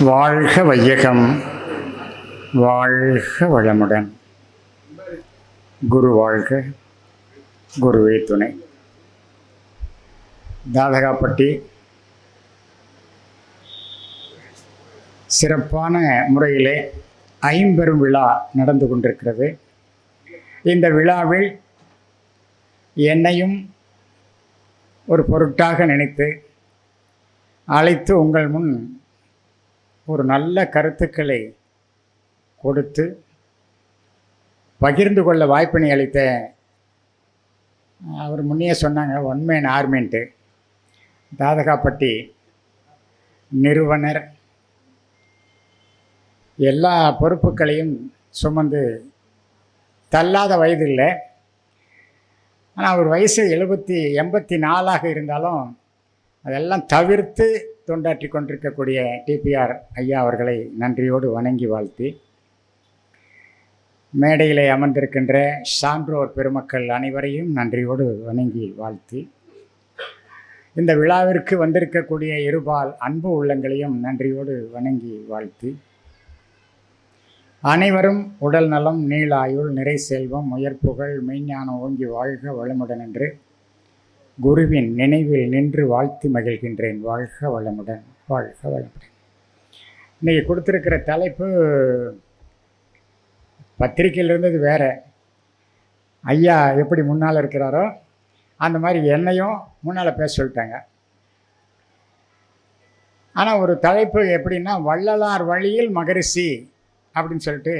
வாழ்க வையகம், வாழ்க வளமுடன். குரு வாழ்க, குருவே துணை. தாதகாப்பட்டி சிறப்பான முறையிலே ஐம்பெரும் விழா நடந்து கொண்டிருக்கிறது. இந்த விழாவில் என்னையும் ஒரு பொருட்டாக நினைத்து அழைத்து உங்கள் முன் ஒரு நல்ல கருத்துக்களை கொடுத்து பகிர்ந்து கொள்ள வாய்ப்பினை அளித்த அவர் முன்னே சொன்னாங்க ஒன் மேன் ஆர்மின்ட்டு. தாதகாப்பட்டி நிறுவனர் எல்லா பொறுப்புகளையும் சுமந்து தள்ளாத வயது இல்லை. ஆனால் அவர் வயசு 84 இருந்தாலும் அதெல்லாம் தவிர்த்து தொண்டாற்றி கொண்டிருக்கக்கூடிய டிபிஆர் ஐயா அவர்களை நன்றியோடு வணங்கி வாழ்த்தி, மேடையிலே அமர்ந்திருக்கின்ற சான்றோர் பெருமக்கள் அனைவரையும் நன்றியோடு வணங்கி வாழ்த்தி, இந்த விழாவிற்கு வந்திருக்கக்கூடிய இருபால் அன்பு உள்ளங்களையும் நன்றியோடு வணங்கி வாழ்த்தி, அனைவரும் உடல் நலம், நீளாயுள், நிறை செல்வம், உயர்ப்புகள், மெய்ஞானம் ஓங்கி வாழ்க வளமுடன் என்று குருவின் நினைவில் நின்று வாழ்த்தி மகிழ்கின்றேன். வாழ்க வளமுடன், வாழ்க வளமுடன். இன்றைக்கி கொடுத்துருக்கிற தலைப்பு பத்திரிக்கையில் இருந்தது வேறு. ஐயா எப்படி முன்னால் இருக்கிறாரோ அந்த மாதிரி என்னையும் முன்னால் பேச சொல்லிட்டாங்க. ஆனால் ஒரு தலைப்பு எப்படின்னா, வள்ளலார் வழியில் மகரிஷி அப்படின்னு சொல்லிட்டு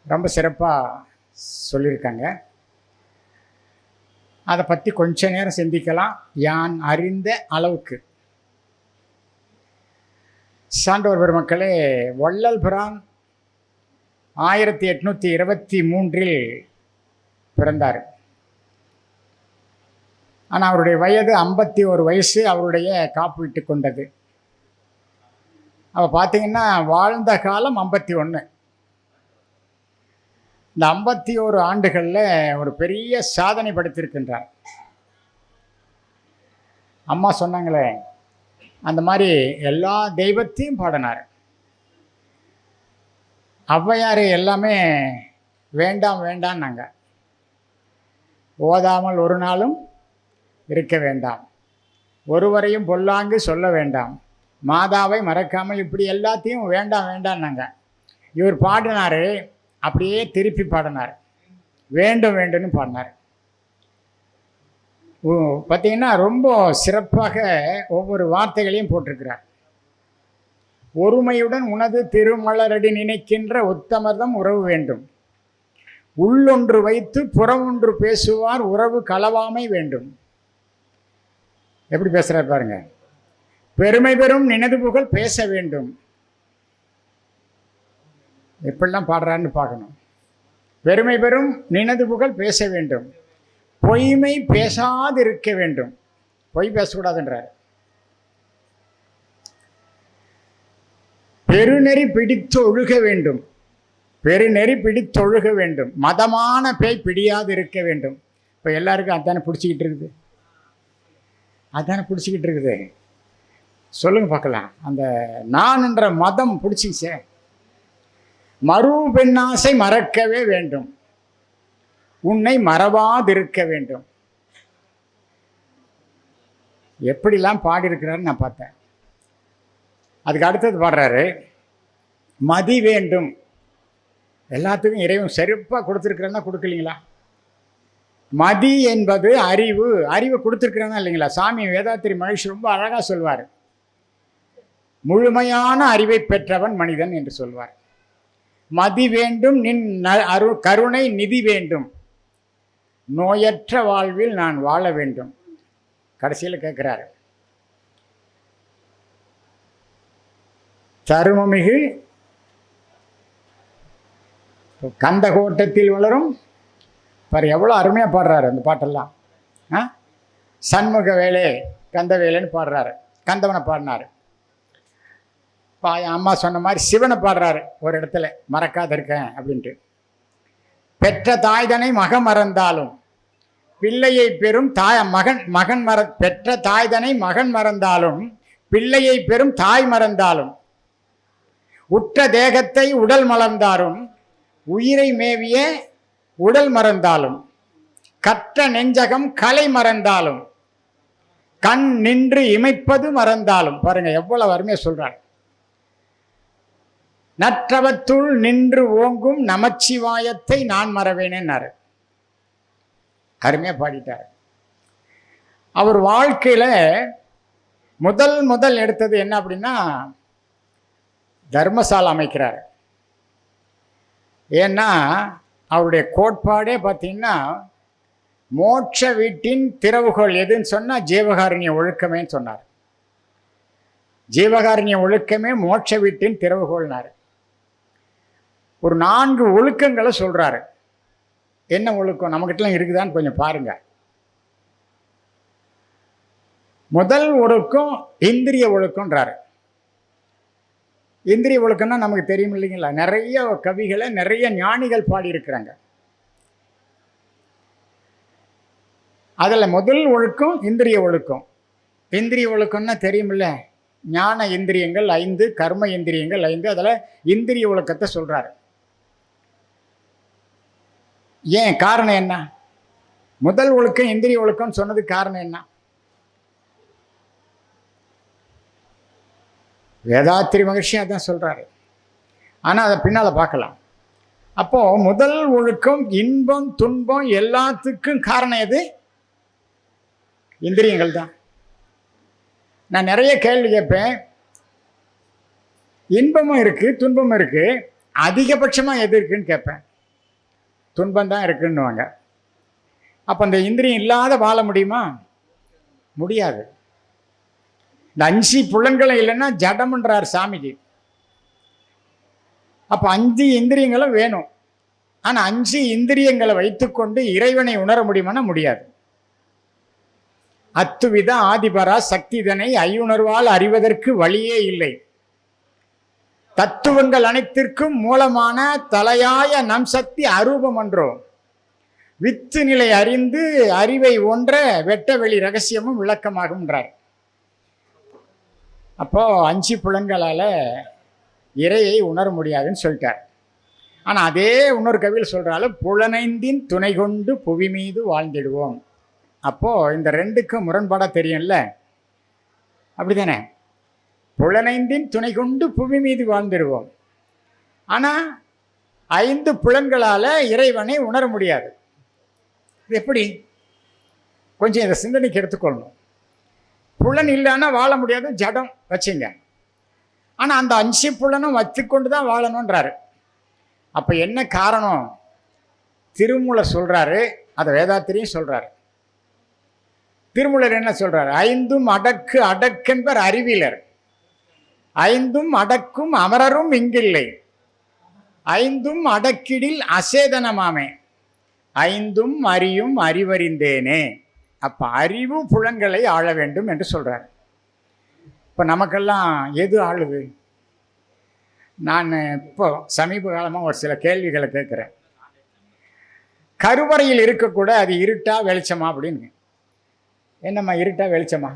ரொம்ப சிறப்பாக சொல்லியிருக்காங்க. அதை பற்றி கொஞ்ச நேரம் சிந்திக்கலாம். யான் அறிந்த அளவுக்கு. சான்றோர் பெருமக்களே, வள்ளல் பிரான் 1823 பிறந்தார். ஆனால் அவருடைய வயது 51 வயசு அவருடைய காப்பீட்டு கொண்டது. அவள் பார்த்தீங்கன்னா வாழ்ந்த காலம் 51. இந்த 51 ஆண்டுகளில் ஒரு பெரிய சாதனை படுத்தியிருக்கின்றார். அம்மா சொன்னாங்களே, அந்த மாதிரி எல்லா தெய்வத்தையும் பாடினார். ஔவையார் எல்லாமே வேண்டாம் வேண்டான்னாங்க. ஓதாமல் ஒரு நாளும் இருக்க வேண்டாம், ஒருவரையும் பொல்லாங்கு சொல்ல வேண்டாம், மாதாவை மறக்காமல், இப்படி எல்லாத்தையும் வேண்டாம் வேண்டான்னாங்க. இவர் பாடினார், அப்படியே திருப்பி பாடினார், வேண்டும் வேண்டும்னு பாடினார். பார்த்தீங்கன்னா ரொம்ப சிறப்பாக ஒவ்வொரு வார்த்தைகளையும் போட்டிருக்கிறார். ஒருமையுடன் உனது திருமலரடி நினைக்கின்ற உத்தமர்தம் உறவு வேண்டும், உள்ளொன்று வைத்து புறமொன்று பேசுவார் உறவு களவாமை வேண்டும். எப்படி பேசுகிறார் பாருங்க. பெருமை பெறும் நினது புகழ் பேச வேண்டும். எப்படிலாம் பாடுறான்னு பார்க்கணும். பெருமை பெறும் நினது புகழ் பேச வேண்டும், பொய்மை பேசாதிருக்க வேண்டும். பொய் பேசக்கூடாதுன்றார். பெருநெறி பிடித்து ஒழுக வேண்டும், பெருநெறி பிடித்தொழுக வேண்டும், மதமான பேய் பிடியாது இருக்க வேண்டும். இப்போ எல்லாருக்கும் அதானே பிடிச்சிக்கிட்டு இருக்குது, அதானே பிடிச்சிக்கிட்டு இருக்குது. சொல்லுங்க பார்க்கலாம். அந்த நான் என்ற மதம் பிடிச்சிச்சே. மறு பெண்ணாசை மறக்கவே வேண்டும், உன்னை மறவாதிருக்க வேண்டும். எப்படிலாம் பாடியிருக்கிறாரு நான் பார்த்தேன். அதுக்கு அடுத்தது பாடுறாரு, மதி வேண்டும். எல்லாத்துக்கும் இறைவன் சிறப்பாக கொடுத்துருக்கிறேன்னா கொடுக்கலீங்களா? மதி என்பது அறிவு. அறிவு கொடுத்துருக்கிறேன்னா இல்லைங்களா? சாமி வேதாத்திரி மகேஷ் ரொம்ப அழகாக சொல்வார், முழுமையான அறிவை பெற்றவன் மனிதன் என்று சொல்வார். மதி வேண்டும், நின் கருணை நிதி வேண்டும், நோயற்ற வாழ்வில் நான் வாழ வேண்டும். கடைசியில் கேட்கிறார், தருமமிகு கந்த கோட்டத்தில் வளரும் பாரு. எவ்வளோ அருமையாக பாடுறாரு அந்த பாட்டெல்லாம். சண்முக வேலே கந்த வேலைன்னு பாடுறாரு. கந்தவனை பாடினார். அம்மா சொன்ன மாதிரி சிவனை பாடுறாரு ஒரு இடத்துல, மறக்காத இருக்கேன் அப்படின்ட்டு. பெற்ற தாய்தனை மகன் மறந்தாலும் பிள்ளையை பெறும் பெற்ற தாய்தனை மகன் மறந்தாலும் பிள்ளையை பெறும் தாய் மறந்தாலும் உற்ற தேகத்தை உடல் மலர்ந்தாரும் உயிரை மேவிய உடல் மறந்தாலும் கற்ற நெஞ்சகம் கலை மறந்தாலும் கண் நின்று இமைப்பது மறந்தாலும். பாருங்க எவ்வளவு அருமையா சொல்றார். நற்றவத்துள் நின்று ஓங்கும் நமச்சிவாயத்தை நான் மறவேனேன்னாரு. அருமையா பாடிட்டார். அவர் வாழ்க்கையில முதல் எடுத்தது என்ன அப்படின்னா தர்மசாலை அமைக்கிறார். ஏன்னா அவருடைய கோட்பாடே பார்த்தீங்கன்னா மோட்ச வீட்டின் திறவுகோள் எதுன்னு சொன்னால் ஜீவகாருண்ய ஒழுக்கமேன்னு சொன்னார். ஜீவகாருண்ய ஒழுக்கமே மோட்ச வீட்டின் திறவுகோள்னார். ஒரு 4 ஒழுக்கங்களை சொல்றாரு. என்ன ஒழுக்கம் நம்மகிட்டலாம் இருக்குதான்னு கொஞ்சம் பாருங்க. முதல் ஒழுக்கம் இந்திரிய ஒழுக்கம்ன்றாரு. இந்திரிய ஒழுக்கம்னா நமக்கு தெரியும் இல்லைங்களா? நிறைய கவிகளை நிறைய ஞானிகள் பாடியிருக்கிறாங்க. அதில் முதல் ஒழுக்கம் இந்திரிய ஒழுக்கம். இந்திரிய ஒழுக்கம்னா தெரியுமில்ல, ஞான இந்திரியங்கள் 5, கர்ம இந்திரியங்கள் 5. அதில் இந்திரிய ஒழுக்கத்தை சொல்றாரு. ஏன் காரணம் என்ன? முதல் ஒழுக்கம் இந்திரிய ஒழுக்கம் சொன்னது காரணம் என்ன? வேதாத்திரி மகிழ்ச்சி அதான் சொல்றாரு. ஆனால் அதை பின்னால் பார்க்கலாம். அப்போ முதல் ஒழுக்கம் இன்பம் துன்பம் எல்லாத்துக்கும் காரணம் எது? இந்திரியங்கள் தான். நான் நிறைய கேள்வி கேட்பேன். இன்பமும் இருக்கு துன்பமும் இருக்கு, அதிகபட்சமாக எது இருக்குன்னு கேட்பேன். துன்பம் தான் இருக்குன்னுவாங்க. அப்போ அந்த இந்திரியம் இல்லாத வாழ முடியுமா? முடியாது. இந்த 5 புலன்களும் இல்லைன்னா ஜடம்ன்றார் சாமிஜி. அப்போ 5 இந்திரியங்களும் வேணும். ஆனால் 5 இந்திரியங்களை வைத்துக்கொண்டு இறைவனை உணர முடியுமானா முடியாது. அத்துவித ஆதிபரா சக்திதனை ஐயுணர்வால் அறிவதற்கு வழியே இல்லை. தத்துவங்கள் அனைத்திற்கும் மூலமான தலையாய நம் சக்தி அரூபம் என்றோம். வித்து நிலை அறிந்து அறிவை ஒன்ற வெட்ட வெளி ரகசியமும் விளக்கமாகும்ன்றார். அப்போ 5 புலன்களால் இறையை உணர முடியாதுன்னு சொல்லிட்டார். ஆனால் அதே இன்னொரு கவியில் சொல்கிறாலும் புலனைந்தின் துணை கொண்டு புவி மீது வாழ்ந்திடுவோம். அப்போது இந்த 2க்கும் முரண்பாடாக தெரியும்ல, அப்படி தானே? புலனைந்தின் துணை கொண்டு புவி மீது வாழ்ந்துடுவோம். ஆனால் 5 புலன்களால் இறைவனை உணர முடியாது. இது எப்படி? கொஞ்சம் இதை சிந்தனைக்கு எடுத்துக்கொள்ளணும். புலன் இல்லைன்னா வாழ முடியாது, ஜடம் வச்சுங்க. ஆனால் அந்த 5 புலனும் வச்சுக்கொண்டு தான் வாழணுன்றாரு. அப்போ என்ன காரணம்? திருமூலர் சொல்கிறாரு, அதை வேதாத்திரியும் சொல்கிறாரு. திருமூலர் என்ன சொல்கிறார்? 5ம் அடக்கு அடக்கென்பர் அறிவிலர், 5ம் அடக்கும் அமரரும் இங்கில்லை, 5ம் அடக்கிடில் அசேதனமாமே, 5ம் அறியும் அறிவறிந்தேனே. அப்போ அறிவு புலன்களை ஆள வேண்டும் என்று சொல்கிறார். இப்போ நமக்கெல்லாம் எது ஆளுது? நான் இப்போ சமீப காலமாக ஒரு சில கேள்விகளை கேட்குறேன். கருவறையில் இருக்கக்கூட அது இருட்டா வெளிச்சமா அப்படின்னு. என்னம்மா இருட்டா வெளிச்சமா?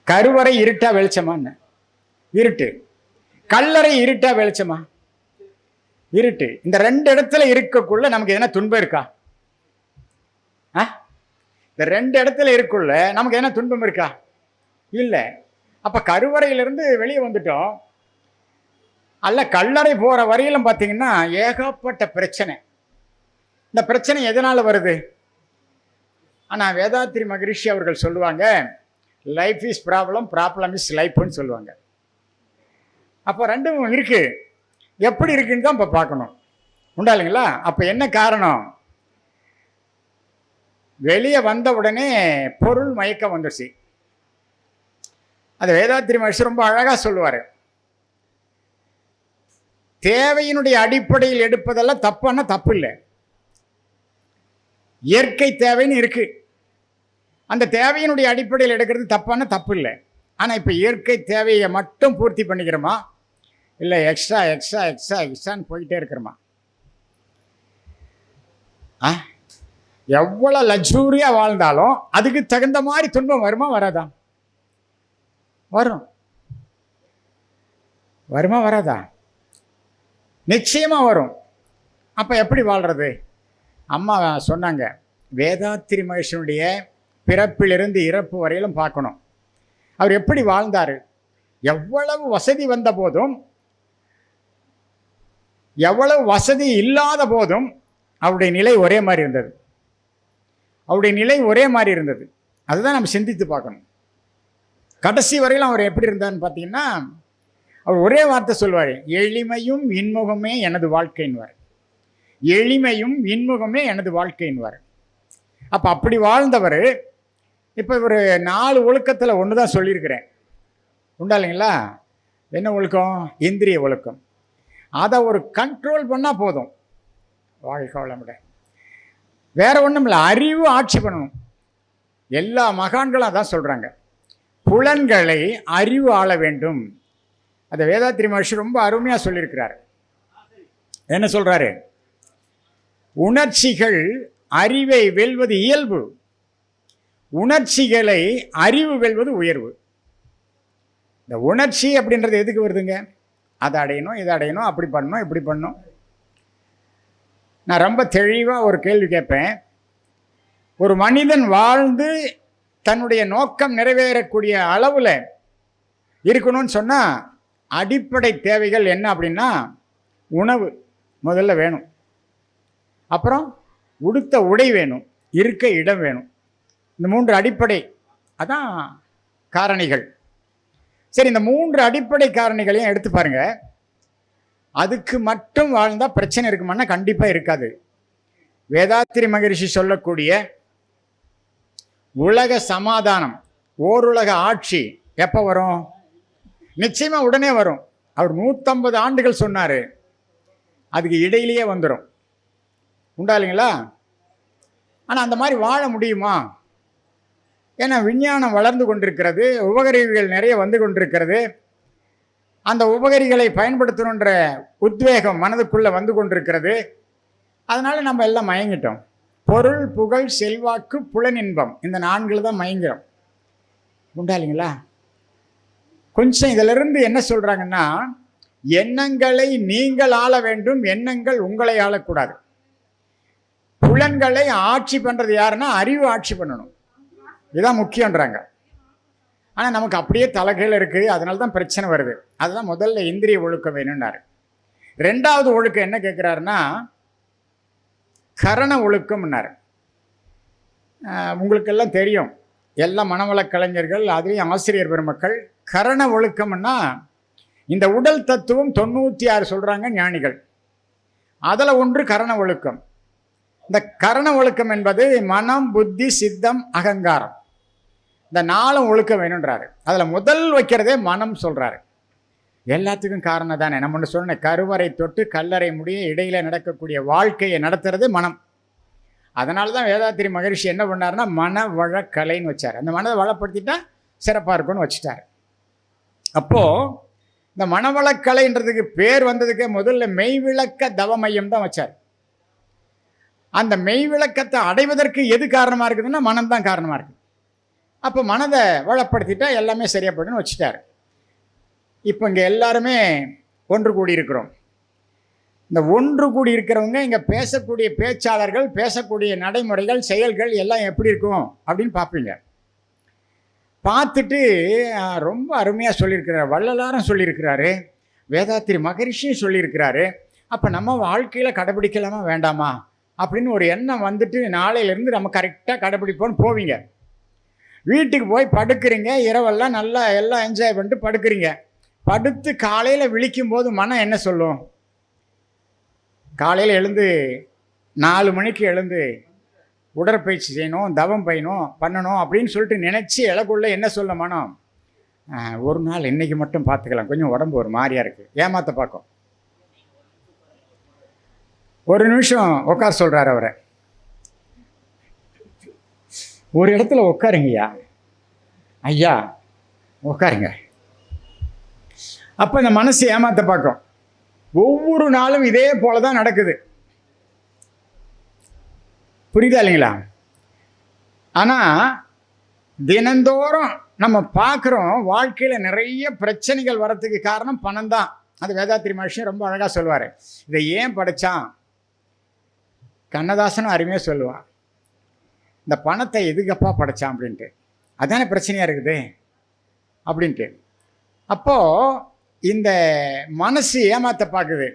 கருவறை இருட்டா வெளிச்சமான்னு? இருட்டு. கல்லறை இருட்டா வெளிச்சமா? இருட்டு. இந்த 2 இடத்துல இருக்கக்குள்ள நமக்கு எதனா துன்பம் இருக்கா? இந்த 2 இடத்துல இருக்குள்ள நமக்கு என்ன துன்பம் இருக்கா? இல்லை. அப்போ கருவறையிலிருந்து வெளியே வந்துட்டோம். அல்ல, கல்லறை போகிற வரையிலும் பார்த்தீங்கன்னா ஏகப்பட்ட பிரச்சனை. இந்த பிரச்சனை எதனால் வருது? ஆனால் வேதாத்திரி மகரிஷி அவர்கள் சொல்லுவாங்க, life is problem, problem is லைஃப்னு சொல்லுவாங்க. அப்போ 2ம் இருக்குது. எப்படி இருக்குன்னு தான் இப்போ பார்க்கணும், உண்டா இல்லைங்களா? அப்போ என்ன காரணம்? வெளியே வந்த உடனே பொருள் மயக்கம் வந்துடுச்சு. அது வேதாத்திரி மகரிஷி ரொம்ப அழகாக சொல்லுவார். தேவையினுடைய அடிப்படையில் எடுப்பதெல்லாம் தப்புன்னா தப்பு இல்லை. இயற்கை தேவைன்னு இருக்கு, அந்த தேவையினுடைய அடிப்படையில் எடுக்கிறது தப்பான தப்பு இல்லை. ஆனால் இப்போ இயற்கை தேவையை மட்டும் பூர்த்தி பண்ணிக்கிறோமா, இல்லை எக்ஸ்ட்ரா எக்ஸ்ட்ரா எக்ஸ்ட்ரா எக்ஸ்ட்ரான்னு போயிட்டே இருக்கிறோமா? எவ்வளோ லக்ஸூரியாக வாழ்ந்தாலும் அதுக்கு தகுந்த மாதிரி துன்பம் வருமா வராதா? வரும். வருமா வராதா? நிச்சயமாக வரும். அப்போ எப்படி வாழ்கிறது? அம்மா சொன்னாங்க, வேதாத்திரி மகேஷனுடைய பிறப்பிலிருந்து இறப்பு வரையிலும் பார்க்கணும். அவர் எப்படி வாழ்ந்தார், எவ்வளவு வசதி வந்த போதும் எவ்வளவு வசதி இல்லாத போதும் அவருடைய நிலை ஒரே மாதிரி இருந்தது. அவருடைய நிலை ஒரே மாதிரி இருந்தது. அதுதான் நம்ம சிந்தித்து பார்க்கணும். கடைசி வரையிலும் அவர் எப்படி இருந்தார்னு பார்த்தீங்கன்னா, அவர் ஒரே வார்த்தை சொல்வார், எளிமையும் இன்முகமே எனது வாழ்க்கைன்வார். எளிமையும் இன்முகமே எனது வாழ்க்கைன்வார். அப்போ அப்படி வாழ்ந்தவர் இப்போ ஒரு 4 ஒழுக்கத்தில் ஒன்று தான் சொல்லியிருக்கிறேன். உண்டா இல்லைங்களா? என்ன ஒழுக்கம்? இந்திரிய ஒழுக்கம். அதை ஒரு கண்ட்ரோல் பண்ணால் போதும், வாழ்க்கை வளமுட. வேற ஒன்றும் இல்லை, அறிவு ஆட்சி பண்ணணும். எல்லா மகான்களும் அதான் சொல்கிறாங்க, புலன்களை அறிவு ஆள வேண்டும். அதை வேதாத்திரி மகர்ஷி ரொம்ப அருமையாக சொல்லியிருக்கிறார். என்ன சொல்கிறாரு? உணர்ச்சிகள் அறிவை வெல்வது இயல்பு, உணர்ச்சிகளை அறிவு வெல்வது உயர்வு. இந்த உணர்ச்சி அப்படின்றது எதுக்கு வருதுங்க? அதை அடையணும், இதை அடையணும், அப்படி பண்ணணும், இப்படி பண்ணணும். நான் ரொம்ப தெளிவாக ஒரு கேள்வி கேட்பேன். ஒரு மனிதன் வாழ்ந்து தன்னுடைய நோக்கம் நிறைவேறக்கூடிய அளவில் இருக்கணும்னு சொன்னால் அடிப்படை தேவைகள் என்ன அப்படின்னா, உணவு முதல்ல வேணும், அப்புறம் உடுத்த உடை வேணும், இருக்க இடம் வேணும். இந்த 3 அடிப்படை அதான் காரணிகள். சரி, இந்த 3 அடிப்படை காரணிகளையும் எடுத்து பாருங்க. அதுக்கு மட்டும் வாழ்ந்தால் பிரச்சனை இருக்குமானா கண்டிப்பாக இருக்காது. வேதாத்திரி மகரிஷி சொல்லக்கூடிய உலக சமாதானம், ஓருலக ஆட்சி எப்போ வரும்? நிச்சயமாக உடனே வரும். அவர் 150 ஆண்டுகள் சொன்னார், அதுக்கு இடையிலேயே வந்துடும். உண்டா இல்லைங்களா? ஆனால் அந்த மாதிரி வாழ முடியுமா? ஏன்னா விஞ்ஞானம் வளர்ந்து கொண்டிருக்கிறது, உபகரிகள் நிறைய வந்து கொண்டிருக்கிறது. அந்த உபகரிகளை பயன்படுத்தணுன்ற உத்வேகம் மனதுக்குள்ளே வந்து கொண்டிருக்கிறது. அதனால் நம்ம எல்லாம் மயங்கிட்டோம். பொருள், புகழ், செல்வாக்கு, புலனின்பம், இந்த 4 தான் மயங்கிறோம். உண்டா இல்லைங்களா? கொஞ்சம் இதிலிருந்து என்ன சொல்கிறாங்கன்னா, எண்ணங்களை நீங்கள் ஆள வேண்டும், எண்ணங்கள் உங்களை ஆளக்கூடாது. புலன்களை ஆட்சி பண்ணுறது யாருன்னா அறிவு ஆட்சி பண்ணணும். இதுதான் முக்கியன்றாங்க. ஆனால் நமக்கு அப்படியே தலைகீழ இருக்குது. அதனால தான் பிரச்சனை வருது. அதுதான் முதல்ல இந்திரிய ஒழுக்கம் வேணும்னாரு. 2வது ஒழுக்கம் என்ன கேட்குறாருன்னா, கரண ஒழுக்கம்னாரு. உங்களுக்கெல்லாம் தெரியும், எல்லா மனவள கலைஞர்கள், அதுலேயும் ஆசிரியர் பெருமக்கள், கரண ஒழுக்கம்னா இந்த உடல் தத்துவம் 96 சொல்கிறாங்க ஞானிகள். அதில் ஒன்று கரண ஒழுக்கம். இந்த கரண ஒழுக்கம் என்பது மனம், புத்தி, சித்தம், அகங்காரம், இந்த 4 ஒழுக்கம் வேணுன்றாரு. அதில் முதல் வைக்கிறதே மனம் சொல்கிறாரு. எல்லாத்துக்கும் காரணம் தானே. நம்ம ஒன்று சொன்ன, கருவறை தொட்டு கல்லறை முடிய இடையில் நடக்கக்கூடிய வாழ்க்கையை நடத்துறது மனம். அதனால தான் வேதாத்திரி மகரிஷி என்ன பண்ணார்னா, மனவளக்கலைன்னு வச்சார். அந்த மனதை வளப்படுத்திட்டா சிறப்பாக இருக்கும்னு வச்சுட்டார். அப்போது இந்த மனவளக்கலைன்றதுக்கு பேர் வந்ததுக்கு முதல்ல மெய்விளக்க தவமையம் தான் வச்சார். அந்த மெய்விளக்கத்தை அடைவதற்கு எது காரணமாக இருக்குதுன்னா மனம்தான் காரணமாக இருக்குது. அப்போ மனதை வளப்படுத்திட்டா எல்லாமே சரியாக போய்டுன்னு வச்சுட்டார். இப்போ இங்கே எல்லாருமே ஒன்று கூடி இருக்கிறோம். இந்த ஒன்று கூடி இருக்கிறவங்க இங்கே பேசக்கூடிய பேச்சாளர்கள், பேசக்கூடிய நடைமுறைகள், செயல்கள் எல்லாம் எப்படி இருக்கும் அப்படின்னு பார்ப்பீங்க. பார்த்துட்டு ரொம்ப அருமையாக சொல்லியிருக்கிறார், வள்ளலாரும் சொல்லியிருக்கிறாரு, வேதாத்திரி மகரிஷியும் சொல்லியிருக்கிறாரு. அப்போ நம்ம வாழ்க்கையில் கடைபிடிக்கலாமா வேண்டாமா அப்படின்னு ஒரு எண்ணம் வந்துட்டு நாளையிலேருந்து நம்ம கரெக்டாக கடைபிடிப்போன்னு போவீங்க. வீட்டுக்கு போய் படுக்கிறீங்க, இரவெல்லாம் நல்லா எல்லாம் என்ஜாய் பண்ணிட்டு படுக்கிறீங்க. படுத்து காலையில் விழிக்கும் போது மனம் என்ன சொல்லும்? காலையில் எழுந்து 4 மணிக்கு எழுந்து உடற்பயிற்சி செய்யணும், தவம் பண்ணணும் அப்படின்னு சொல்லிட்டு நினச்சி இலக்குள்ள என்ன சொல்ல மனம்? ஒரு நாள் இன்றைக்கி மட்டும் பார்த்துக்கலாம், கொஞ்சம் உடம்பு ஒரு மாதிரியாக இருக்குது, ஏமாற்ற பார்க்கும். ஒரு நிமிஷம் உட்கார சொல்கிறார் அவரை. ஒரு இடத்துல உட்காருங்கய்யா, ஐயா உட்காருங்க. அப்போ இந்த மனசு ஏமாற்ற பார்க்கும். ஒவ்வொரு நாளும் இதே போல தான் நடக்குது. புரியுதா இல்லைங்களா? ஆனால் தினந்தோறும் நம்ம பார்க்குறோம், வாழ்க்கையில் நிறைய பிரச்சனைகள் வர்றதுக்கு காரணம் பணம் தான். அது வேதாத்திரி மகர்ஷி ரொம்ப அழகாக சொல்லுவார். இதை ஏன் படைத்தான், கண்ணதாசனும் அருமையாக சொல்லுவான், இந்த பணத்தை எதுக்கப்பா படைத்தான் அப்படின்ட்டு, அதானே பிரச்சனையாக இருக்குது அப்படின்ட்டு. அப்போது இந்த மனசு ஏமாற்ற பார்க்குது.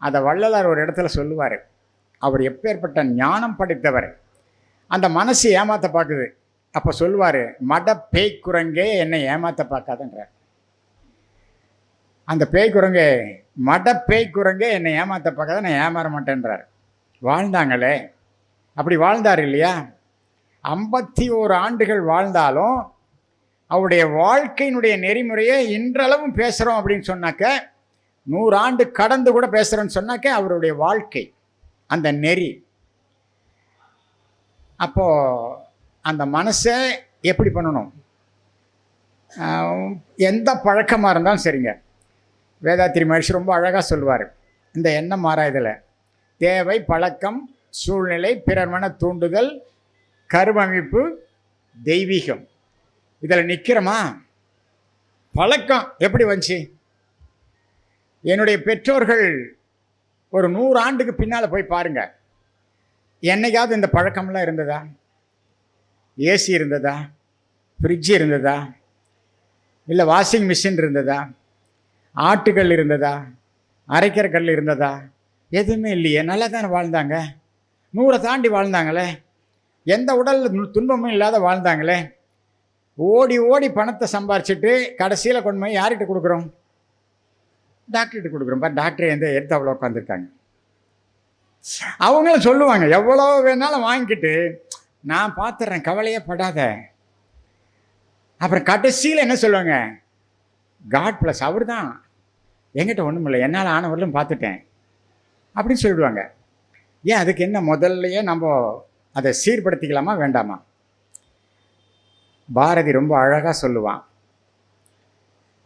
அதை வள்ளலார் ஒரு இடத்துல சொல்லுவார். அவர் எப்பேற்பட்ட ஞானம் படைத்தவர். அந்த மனசு ஏமாற்ற பார்க்குது. அப்போ சொல்லுவார், மட பேய்க்குரங்கே என்னை ஏமாற்ற பார்க்காதன்றார். அந்த பேய்க்குரங்கே, மட பேய்க்குரங்கே என்னை ஏமாற்ற பார்க்காத, நான் ஏமாற மாட்டேன்றார். வாழ்ந்தாங்களே, அப்படி வாழ்ந்தார் இல்லையா? 51 ஆண்டுகள் வாழ்ந்தாலும் அவருடைய வாழ்க்கையினுடைய நெறிமுறையை இன்றளவும் பேசுகிறோம் அப்படின்னு சொன்னாக்க, 100 ஆண்டு கடந்து கூட பேசுகிறோன்னு சொன்னாக்க அவருடைய வாழ்க்கை அந்த நெறி. அப்போது அந்த மனசை எப்படி பண்ணணும்? எந்த பழக்கமாக இருந்தாலும் சரிங்க, வேதாத்திரி மகர்ஷி ரொம்ப அழகாக சொல்லுவார். இந்த எண்ணம் மாறாததில் தேவை, பழக்கம், சூழ்நிலை, பிறர் மன தூண்டுதல், கருவமைப்பு, தெய்வீகம், இதில் நிற்கிறோமா? பழக்கம் எப்படி வந்துச்சு? என்னுடைய பெற்றோர்கள் ஒரு 100 ஆண்டுக்கு பின்னால் போய் பாருங்கள், என்னைக்காவது இந்த பழக்கம்லாம் இருந்ததா? ஏசி இருந்ததா? ஃப்ரிட்ஜ் இருந்ததா? இல்லை வாஷிங் மிஷின் இருந்ததா? ஆட்டுக்கல் இருந்ததா? அரைக்கிற கல் இருந்ததா? எதுவுமே இல்லையே. நல்லா தானே வாழ்ந்தாங்க. 100 தாண்டி வாழ்ந்தாங்களே. எந்த உடல் துன்பமும் இல்லாத வாழ்ந்தாங்களே. ஓடி ஓடி பணத்தை சம்பாரிச்சிட்டு கடைசியில் கொண்டு போய் யார்கிட்ட கொடுக்குறோம்? டாக்டர்கிட்ட கொடுக்குறோம். டாக்டர் எந்த எடுத்து அவ்வளோ உட்காந்துருக்காங்க. அவங்களும் சொல்லுவாங்க, எவ்வளோ வேணாலும் வாங்கிக்கிட்டு நான் பார்த்துட்றேன், கவலையே படாத. அப்புறம் கடைசியில் என்ன சொல்லுவாங்க? காட் ப்ளஸ், அவர் தான், என்கிட்ட ஒன்றும் இல்லை, என்னால் ஆனவர்களும் பார்த்துட்டேன் அப்படின்னு சொல்லிடுவாங்க. ஏன் அதுக்கு என்ன முதல்லையே நம்ம அதை சீர்படுத்திக்கலாமா வேண்டாமா? பாரதி ரொம்ப அழகாக சொல்லுவான்.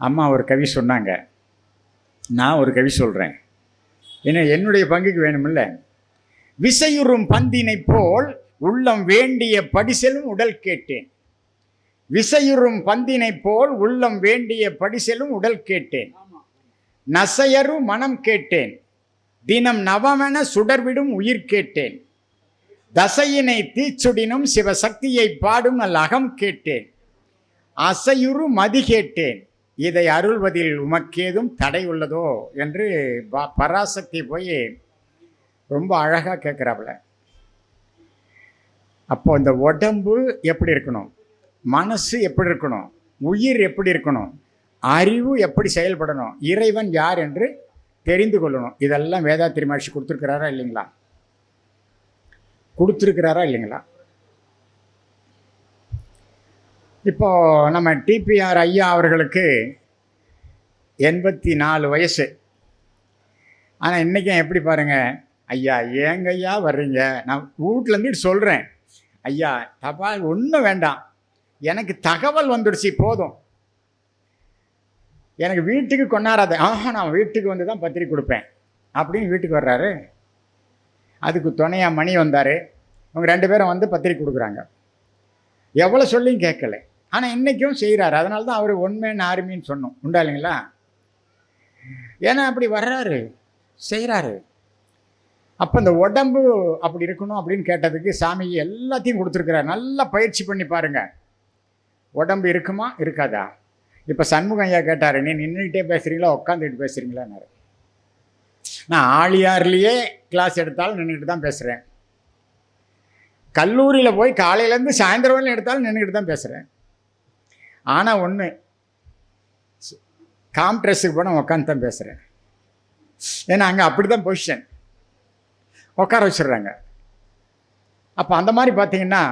அம்மா ஒரு கவி சொன்னாங்க, நான் ஒரு கவி சொல்கிறேன், ஏன்னா என்னுடைய பங்குக்கு வேணுமில்ல. விசையுறும் பந்தினை போல் உள்ளம் வேண்டிய படிசெலும் உடல் கேட்டேன். விசையுறும் பந்தினை போல் உள்ளம் வேண்டிய படிசெலும் உடல் கேட்டேன். நசையரு மனம் கேட்டேன், தினம் நவமென சுடர்விடும் உயிர் கேட்டேன். தசையினை தீச்சுடினும் சிவசக்தியை பாடும் நல் அகம் கேட்டேன். அசையுறு மதி கேட்டேன், இதை அருள்வதில் உமக்கேதும் தடை உள்ளதோ என்று பராசக்தி போய் ரொம்ப அழகாக கேட்குறாப்புல. அப்போ இந்த உடம்பு எப்படி இருக்கணும், மனசு எப்படி இருக்கணும், உயிர் எப்படி இருக்கணும், அறிவு எப்படி செயல்படணும், இறைவன் யார் என்று தெரிந்து கொள்ளணும். இதெல்லாம் வேதாத்திரி மகர்ஷி கொடுத்துருக்கிறாரா இல்லைங்களா? கொடுத்துருக்கிறாரா இல்லைங்களா? இப்போ நம்ம டிபிஆர் ஐயா அவர்களுக்கு 84 வயசு. ஆனால் இன்றைக்கும் எப்படி பாருங்கள், ஐயா ஏங்க ஐயா வர்றீங்க, நான் வீட்டிலேருந்து சொல்கிறேன், ஐயா தபால் ஒன்றும் வேண்டாம், எனக்கு தகவல் வந்துடுச்சு போதும், எனக்கு வீட்டுக்கு கொண்டாடாத. நான் வீட்டுக்கு வந்து தான் பத்திரிக்கை கொடுப்பேன் அப்படின்னு வீட்டுக்கு வர்றாரு. அதுக்கு துணையாக மணி வந்தார். அவங்க 2 பேரும் வந்து பத்திரிக்கை கொடுக்குறாங்க. எவ்வளோ சொல்லியும் கேட்கல, ஆனால் இன்றைக்கும் செய்கிறாரு. அதனால தான் அவர் ஒன்மேன் ஆர்மின்னு சொன்னோம், உண்டா இல்லைங்களா? ஏன்னா அப்படி வர்றாரு, செய்கிறாரு. அப்போ இந்த உடம்பு அப்படி இருக்கணும் அப்படின்னு கேட்டதுக்கு சாமி எல்லாத்தையும் கொடுத்துருக்குறாரு. நல்லா பயிற்சி பண்ணி பாருங்கள், உடம்பு இருக்குமா இருக்காதா? இப்போ சண்முகம் ஐயா கேட்டார், நீ நின்றுக்கிட்டே பேசுகிறீங்களா உட்காந்துக்கிட்டு பேசுகிறீங்களான்னாரு. நான் ஆழியார்லேயே கிளாஸ் எடுத்தாலும் நின்றுக்கிட்டு தான் பேசுகிறேன், கல்லூரியில் போய் காலையிலேருந்து சாயந்தரம் வரையும் எடுத்தாலும் நின்றுக்கிட்டு தான் பேசுகிறேன். ஆனால் ஒன்று, காம்ட்ரெஸ்ஸுக்கு போனால் உட்காந்து தான் பேசுகிறேன். ஏன்னா அங்கே அப்படி தான் பொசிஷன், உட்கார வச்சிடுறாங்க. அப்போ அந்த மாதிரி பார்த்தீங்கன்னா,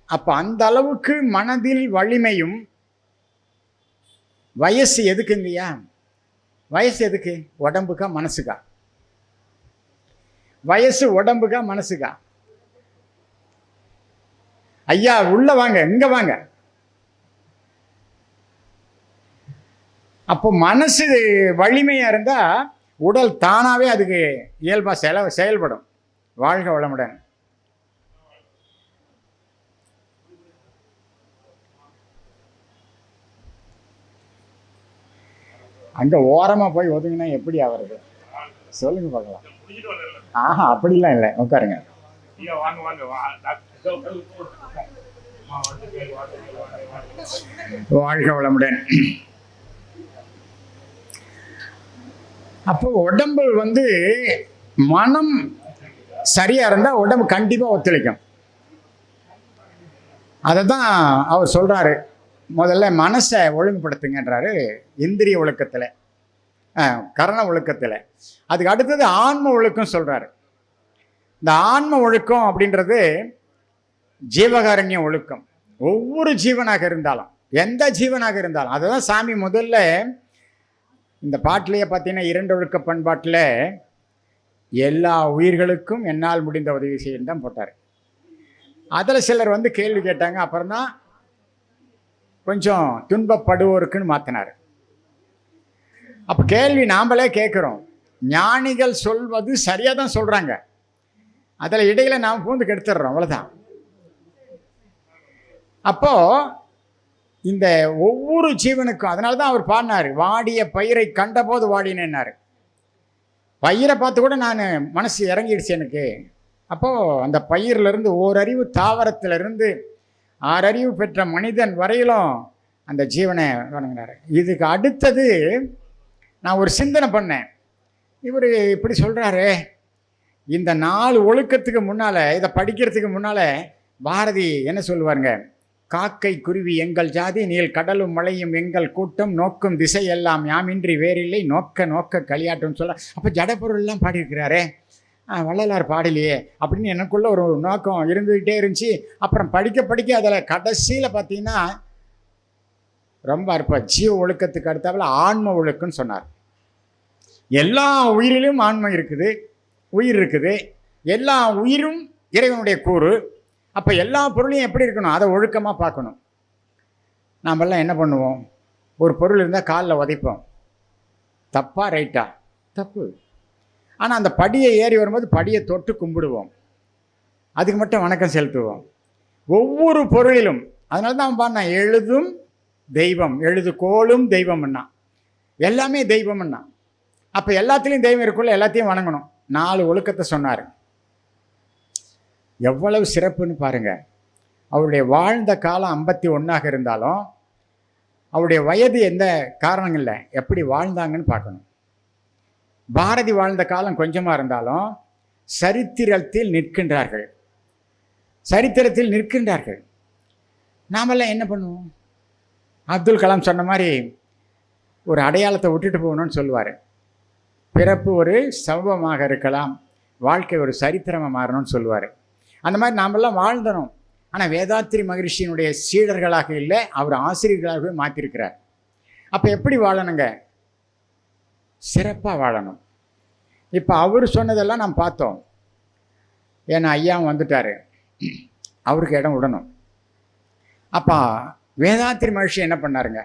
அப்போ அந்த அளவுக்கு மனதில் வலிமையும். வயசு எதுக்குங்கய்யா? வயசு எதுக்கு? உடம்புக்கா மனசுக்கா? வயசு உடம்புக்கா மனசுக்கா? ஐயா உள்ள வாங்க, இங்க வாங்க. அப்போ மனசு வலிமையா இருந்தா உடல் தானாவே அதுக்கு இயல்பா செயல்படும். வாழ்க வளமுடன். அங்கே ஓரமாக போய் ஒதுங்கினா எப்படி ஆகிறது? சொல்லுங்க பார்க்கலாம். ஆஹா, அப்படிலாம் இல்லை, உட்காருங்க. வாழ்க வளமுடன். அப்போ உடம்பு மனம் சரியா இருந்தா உடம்பு கண்டிப்பா ஒத்துழைக்கும். அதை தான் அவர் சொல்றாரு, முதல்ல மனசை ஒழுங்குபடுத்துங்கன்றாரு இந்திரிய ஒழுக்கத்தில், கரண ஒழுக்கத்தில். அதுக்கு அடுத்தது ஆன்ம ஒழுக்கம் சொல்றாரு. இந்த ஆன்ம ஒழுக்கம் அப்படின்றது ஜீவகாரண்ய ஒழுக்கம். ஒவ்வொரு ஜீவனாக இருந்தாலும், எந்த ஜீவனாக இருந்தாலும், அதுதான் சாமி முதல்ல இந்த பாட்டிலேயே பார்த்தீங்கன்னா 2 ஒழுக்க பண்பாட்டில் எல்லா உயிர்களுக்கும் என்னால் முடிந்த உதவி செய்யணும் தான் போட்டார். அதில் சிலர் கேள்வி கேட்டாங்க, அப்புறம் தான் கொஞ்சம் துன்பப்படுவோருக்குன்னு மாற்றினார். அப்போ கேள்வி நாமளே கேட்குறோம், ஞானிகள் சொல்வது சரியாக தான் சொல்கிறாங்க, அதில் இடையில் நாம் பூந்து கெடுத்துடுறோம், அவ்வளோதான். அப்போது இந்த ஒவ்வொரு ஜீவனுக்கும், அதனால தான் அவர் பாடினார், வாடிய பயிரை கண்டபோது வாடினேன்னாரு. பயிரை பார்த்து கூட நான் மனசு இறங்கிடுச்சு எனக்கு. அப்போது அந்த பயிரிலிருந்து ஓரறிவு தாவரத்திலிருந்து 6 அறிவு பெற்ற மனிதன் வரையிலும் அந்த ஜீவனை வணங்கினார். இதுக்கு அடுத்தது நான் ஒரு சிந்தனை பண்ணேன், இவர் இப்படி சொல்கிறாரு, இந்த 4 ஒழுக்கத்துக்கு முன்னால், இதை படிக்கிறதுக்கு முன்னால் பாரதி என்ன சொல்லுவாருங்க, காக்கை குருவி எங்கள் ஜாதி, நீள் கடலும் மலையும் எங்கள் கூட்டம், நோக்கும் திசை எல்லாம் யாமின்றி வேறில்லை, நோக்க நோக்க களியாட்டும்னு சொல்ல. அப்போ ஜடப்பொருள்லாம் பாடியிருக்கிறாரே, வள்ளலார் பாடலையே அப்படின்னு எனக்குள்ள ஒரு நோக்கம் இருந்துக்கிட்டே இருந்துச்சு. அப்புறம் படிக்க படிக்க அதில் கடைசியில் பார்த்தீங்கன்னா ரொம்ப அற்புதம், ஜீவ ஒழுக்கத்துக்கு அடுத்தாப்புல ஆன்ம ஒழுக்கம்னு சொன்னார். எல்லா உயிரிலும் ஆன்மை இருக்குது, உயிர் இருக்குது, எல்லா உயிரும் இறைவனுடைய கூறு. அப்போ எல்லா பொருளையும் எப்படி இருக்கணும், அதை ஒழுக்கமாக பார்க்கணும். நாமெல்லாம் என்ன பண்ணுவோம், ஒரு பொருள் இருந்தால் காலில் உதைப்போம், தப்பா ரைட்டா? தப்பு. ஆனால் அந்த படியை ஏறி வரும்போது படியை தொட்டு கும்பிடுவோம், அதுக்கு மட்டும் வணக்கம் செலுத்துவோம். ஒவ்வொரு பொருளிலும், அதனால தான் பாருண்ணா, எழுதும் தெய்வம், எழுதுகோளும் தெய்வம்னா, எல்லாமே தெய்வம்னா. அப்போ எல்லாத்துலேயும் தெய்வம் இருக்குள்ள எல்லாத்தையும் வணங்கணும். 4 ஒழுக்கத்தை சொன்னார். எவ்வளவு சிறப்புன்னு பாருங்க. அவருடைய வாழ்ந்த காலம் 51 இருந்தாலும் அவருடைய வயது எந்த காரணம் இல்லை, எப்படி வாழ்ந்தாங்கன்னு பார்க்கணும். பாரதி வாழ்ந்த காலம் கொஞ்சமாக இருந்தாலும் சரித்திரத்தில் நிற்கின்றார்கள், சரித்திரத்தில் நிற்கின்றார்கள். நாமெல்லாம் என்ன பண்ணுவோம், அப்துல் கலாம் சொன்ன மாதிரி ஒரு அடையாளத்தை விட்டுட்டு போகணும்னு சொல்லுவார். பிறப்பு ஒரு சம்பவமாக இருக்கலாம், வாழ்க்கை ஒரு சரித்திரமாக மாறணும்னு சொல்லுவார். அந்த மாதிரி நாமெல்லாம் வாழ்ந்தணும். ஆனால் வேதாத்திரி மகரிஷியினுடைய சீடர்களாக இல்லை, அவர் ஆசிரியர்களாகவே மாற்றிருக்கிறார். அப்போ எப்படி வாழணுங்க, சிறப்பாக வாழணும். இப்போ அவர் சொன்னதெல்லாம் நாம் பார்த்தோம். ஏன்னா ஐயாவும் வந்துட்டார், அவருக்கு இடம் விடணும். அப்போ வேதாத்திரி மகரிஷி என்ன பண்ணாருங்க,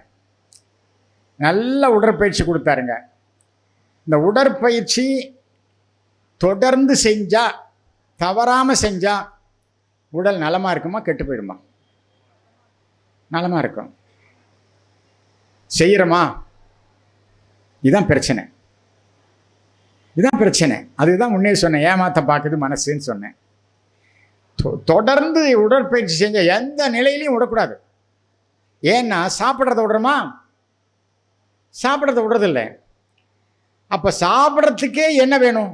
நல்ல உடற்பயிற்சி கொடுத்தாருங்க. இந்த உடற்பயிற்சி தொடர்ந்து செஞ்சால், தவறாமல் செஞ்சால் உடல் நலமாக இருக்குமா கெட்டு போயிடுமா? நலமாக இருக்கும். செய்கிறோமா? இதுதான் பிரச்சனை, இதுதான் பிரச்சனை. அதுதான் முன்னே சொன்னேன், ஏமாத்த பார்க்குது மனசுன்னு சொன்னேன். தொடர்ந்து உடற்பயிற்சி செஞ்ச எந்த நிலையிலையும் விடக்கூடாது. ஏன்னா சாப்பிட்றத விடுறோமா? சாப்பிட்றத விடுறதில்லை. அப்போ சாப்பிட்றதுக்கே என்ன வேணும்?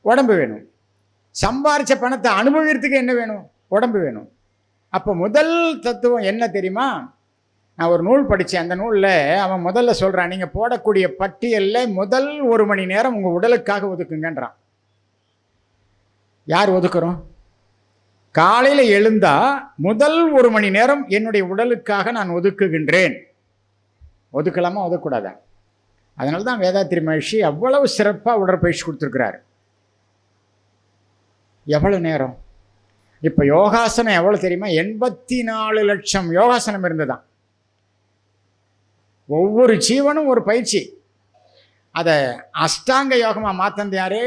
உடம்பு வேணும். சம்பாரித்த பணத்தை அனுபவிக்கிறதுக்கு என்ன வேணும்? உடம்பு வேணும். அப்போ முதல் தத்துவம் என்ன தெரியுமா? நான் ஒரு நூல் படித்தேன், அந்த நூலில் அவன் முதல்ல சொல்கிறான், நீங்கள் போடக்கூடிய பட்டியலில் முதல் 1 மணி நேரம் உங்கள் உடலுக்காக ஒதுக்குங்கன்றான். யார் ஒதுக்குறோம்? காலையில் எழுந்தால் முதல் 1 மணி நேரம் என்னுடைய உடலுக்காக நான் ஒதுக்குகின்றேன். ஒதுக்கலாமா ஒதுக்கூடாதா? அதனால தான் வேதாத்திரி மகரிஷி அவ்வளவு சிறப்பாக உடற்பயிற்சி கொடுத்துருக்கிறார். எவ்வளோ நேரம்? இப்போ யோகாசனம் எவ்வளோ தெரியுமா? 84 லட்சம் யோகாசனம் இருந்ததுதான். ஒவ்வொரு ஜீவனும் ஒரு பயிற்சி. அதை அஷ்டாங்க யோகமாக மாற்றினது யாரு?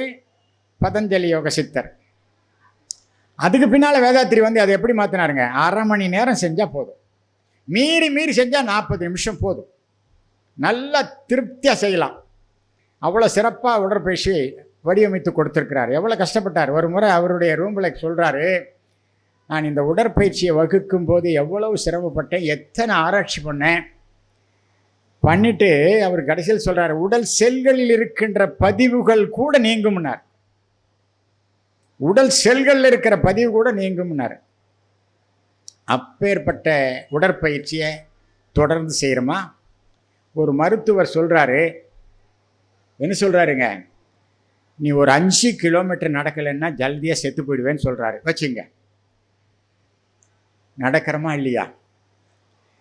பதஞ்சலி யோக சித்தர். அதுக்கு பின்னால் வேதாத்திரி அதை எப்படி மாற்றினாருங்க? 1/2 மணி நேரம் செஞ்சால் போதும், மீறி மீறி செஞ்சால் 40 நிமிஷம் போதும். நல்லா திருப்தியாக செய்யலாம். அவ்வளோ சிறப்பாக உடற்பயிற்சி வடிவமைத்து கொடுத்துருக்கிறார். எவ்வளோ கஷ்டப்பட்டார். ஒரு முறை அவருடைய ரூமில் சொல்கிறாரு, நான் இந்த உடற்பயிற்சியை வகுக்கும் போது எவ்வளவு சிரமப்பட்டேன், எத்தனை ஆராய்ச்சி பண்ணிட்டு அவர் கடைசியில் சொல்கிறார், உடல் செல்களில் இருக்கின்ற பதிவுகள் கூட நீங்கும்னார். உடல் செல்களில் இருக்கிற பதிவு கூட நீங்கும்னார். அப்பேற்பட்ட உடற்பயிற்சியை தொடர்ந்து செய்கிறோமா? ஒரு மருத்துவர் சொல்கிறாரு, என்ன சொல்கிறாருங்க, நீ ஒரு 5 கிலோமீட்டர் நடக்கலைன்னா ஜல்தியாக செத்து போயிடுவேன்னு சொல்கிறாரு. வச்சுங்க, நடக்கிறோமா இல்லையா?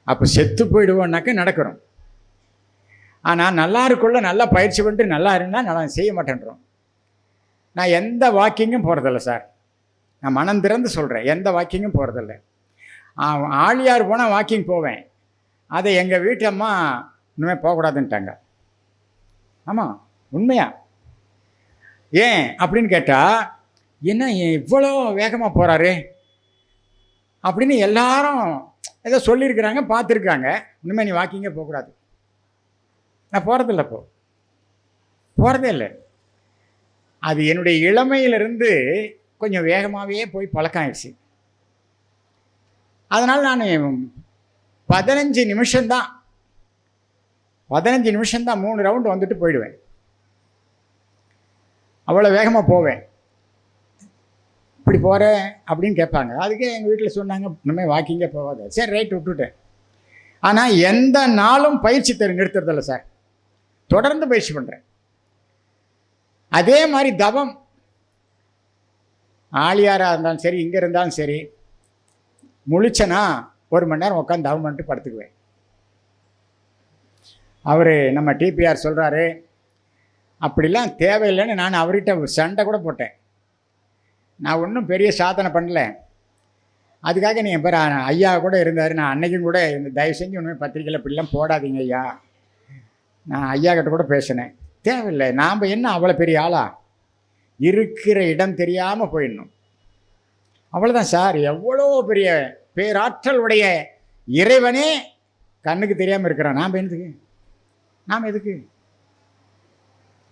அப்போ செத்து போயிடுவோன்னாக்க நடக்கிறோம். ஆனால் நல்லா இருக்குள்ள நல்லா பயிற்சி பண்ணிட்டு நல்லா இருந்தால் நான் செய்ய மாட்டேன்றோம். நான் எந்த வாக்கிங்கும் போகிறதில்ல சார். நான் மனம் திறந்து சொல்கிறேன், எந்த வாக்கிங்கும் போகிறதில்ல. ஆழியார் போனால் வாக்கிங் போவேன். அதை எங்கள் வீட்டு அம்மா இனிமேல் போகக்கூடாதுன்ட்டாங்க. ஆமாம், உண்மையா. ஏன் அப்படின்னு கேட்டால், என்ன இவ்வளோ வேகமாக போகிறாரு அப்படின்னு எல்லாரும் ஏதோ சொல்லியிருக்கிறாங்க, பார்த்துருக்காங்க. இனிமேல் நீ வாக்கிங்கே போகக்கூடாது. நான் போகிறதில்ல, போகிறதே இல்லை. அது என்னுடைய இளமையிலிருந்து கொஞ்சம் வேகமாகவே போய் பழக்கம் ஆயிடுச்சு. அதனால் நான் 15 நிமிஷம்தான் 3 ரவுண்டு வந்துட்டு போயிடுவேன். அவ்வளோ வேகமாக போவேன். இப்படி போகிறேன் அப்படின்னு கேட்பாங்க. அதுக்கே எங்கள் வீட்டில் சொன்னாங்க, இனிமேல் வாக்கிங்கே போகாத. சரி, ரைட், விட்டுவிட்டேன். ஆனால் எந்த நாளும் பயிற்சி நிறுத்துறதில்ல சார். தொடர்ந்து பயிற்சி பண்ணுறேன். அதே மாதிரி தவம், ஆழியாராக இருந்தாலும் சரி, இங்கே இருந்தாலும் சரி, முழிச்சனா 1 மணி நேரம் உட்காந்து தவம் பண்ணிட்டு படுத்துக்குவேன். அவர் நம்ம டிபிஆர் சொல்கிறாரு, அப்படிலாம் தேவையில்லைன்னு நான் அவர்கிட்ட சண்டை கூட போட்டேன். நான் ஒன்றும் பெரிய சாதனை பண்ணல. அதுக்காக நீங்கள் பேர் ஐயா கூட இருந்தார். நான் அன்னைக்கும் கூட இந்த தயவு செஞ்சு ஒன்றுமே பத்திரிக்கையில் இப்படிலாம் போடாதீங்க ஐயா, நான் ஐயா கிட்ட கூட பேசினேன். தேவையில்லை, நாம் என்ன அவ்வளோ பெரிய ஆளா, இருக்கிற இடம் தெரியாமல் போயிடணும், அவ்வளோதான் சார். எவ்வளோ பெரிய பேராற்றல் உடைய இறைவனே கண்ணுக்கு தெரியாமல் இருக்கிறான். நாம் எதுக்கு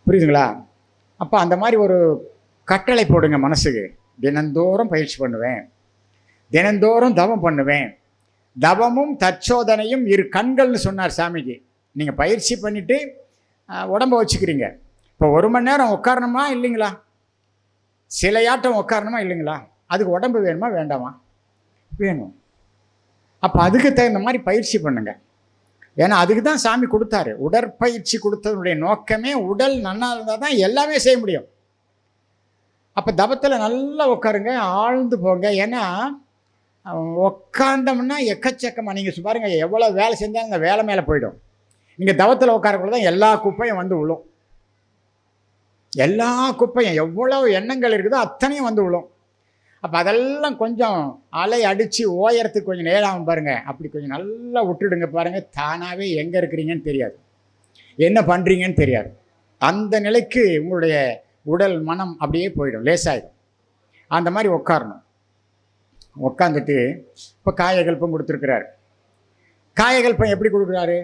புரியுதுங்களா? அப்போ அந்த மாதிரி ஒரு கட்டளை போடுங்க மனசுக்கு. தினந்தோறும் பயிற்சி பண்ணுவேன், தினந்தோறும் தவம் பண்ணுவேன். தவமும் தற்சோதனையும் 2 கண்கள்னு சொன்னார் சாமிஜி. நீங்கள் பயிற்சி பண்ணிவிட்டு உடம்பை வச்சுக்கிறீங்க. இப்போ 1 மணி நேரம் உட்காரணுமா இல்லைங்களா? சிலையாட்டம் உட்காரணுமா இல்லைங்களா? அதுக்கு உடம்பு வேணுமா வேண்டாமா? வேணும். அப்போ அதுக்கு தகுந்த மாதிரி பயிற்சி பண்ணுங்க. ஏன்னா அதுக்கு தான் சாமி கொடுத்தாரு. உடற்பயிற்சி கொடுத்ததுடைய நோக்கமே உடல் நல்லா இருந்தால் தான் எல்லாமே செய்ய முடியும். அப்போ தவத்தில் நல்லா உட்காருங்க, ஆழ்ந்து போங்க. ஏன்னா உட்காந்தோம்னா எக்கச்சக்கமாக நீங்கள் பாருங்க, எவ்வளோ வேலை செஞ்சாலும் அந்த வேலை மேலே போயிடும். நீங்கள் தவத்தில் உட்காரக்குள்ள தான் எல்லா குப்பையும் வந்து விழும். எல்லா குப்பையும் எவ்வளோ எண்ணங்கள் இருக்குதோ அத்தனையும் வந்து விழும். அப்போ அதெல்லாம் கொஞ்சம் அலை அடித்து ஓயறதுக்கு கொஞ்சம் நேரம் பாருங்கள். அப்படி கொஞ்சம் நல்லா விட்டுடுங்க பாருங்கள். தானாகவே எங்கே இருக்கிறீங்கன்னு தெரியாது, என்ன பண்ணுறீங்கன்னு தெரியாது. அந்த நிலைக்கு உங்களுடைய உடல் மனம் அப்படியே போயிடும், லேசாயிடும். அந்த மாதிரி உட்காரணும். உட்காந்துட்டு இப்போ காயகல்பம் கொடுத்துருக்கிறார். காயகல்பம் எப்படி கொடுக்குறாரு?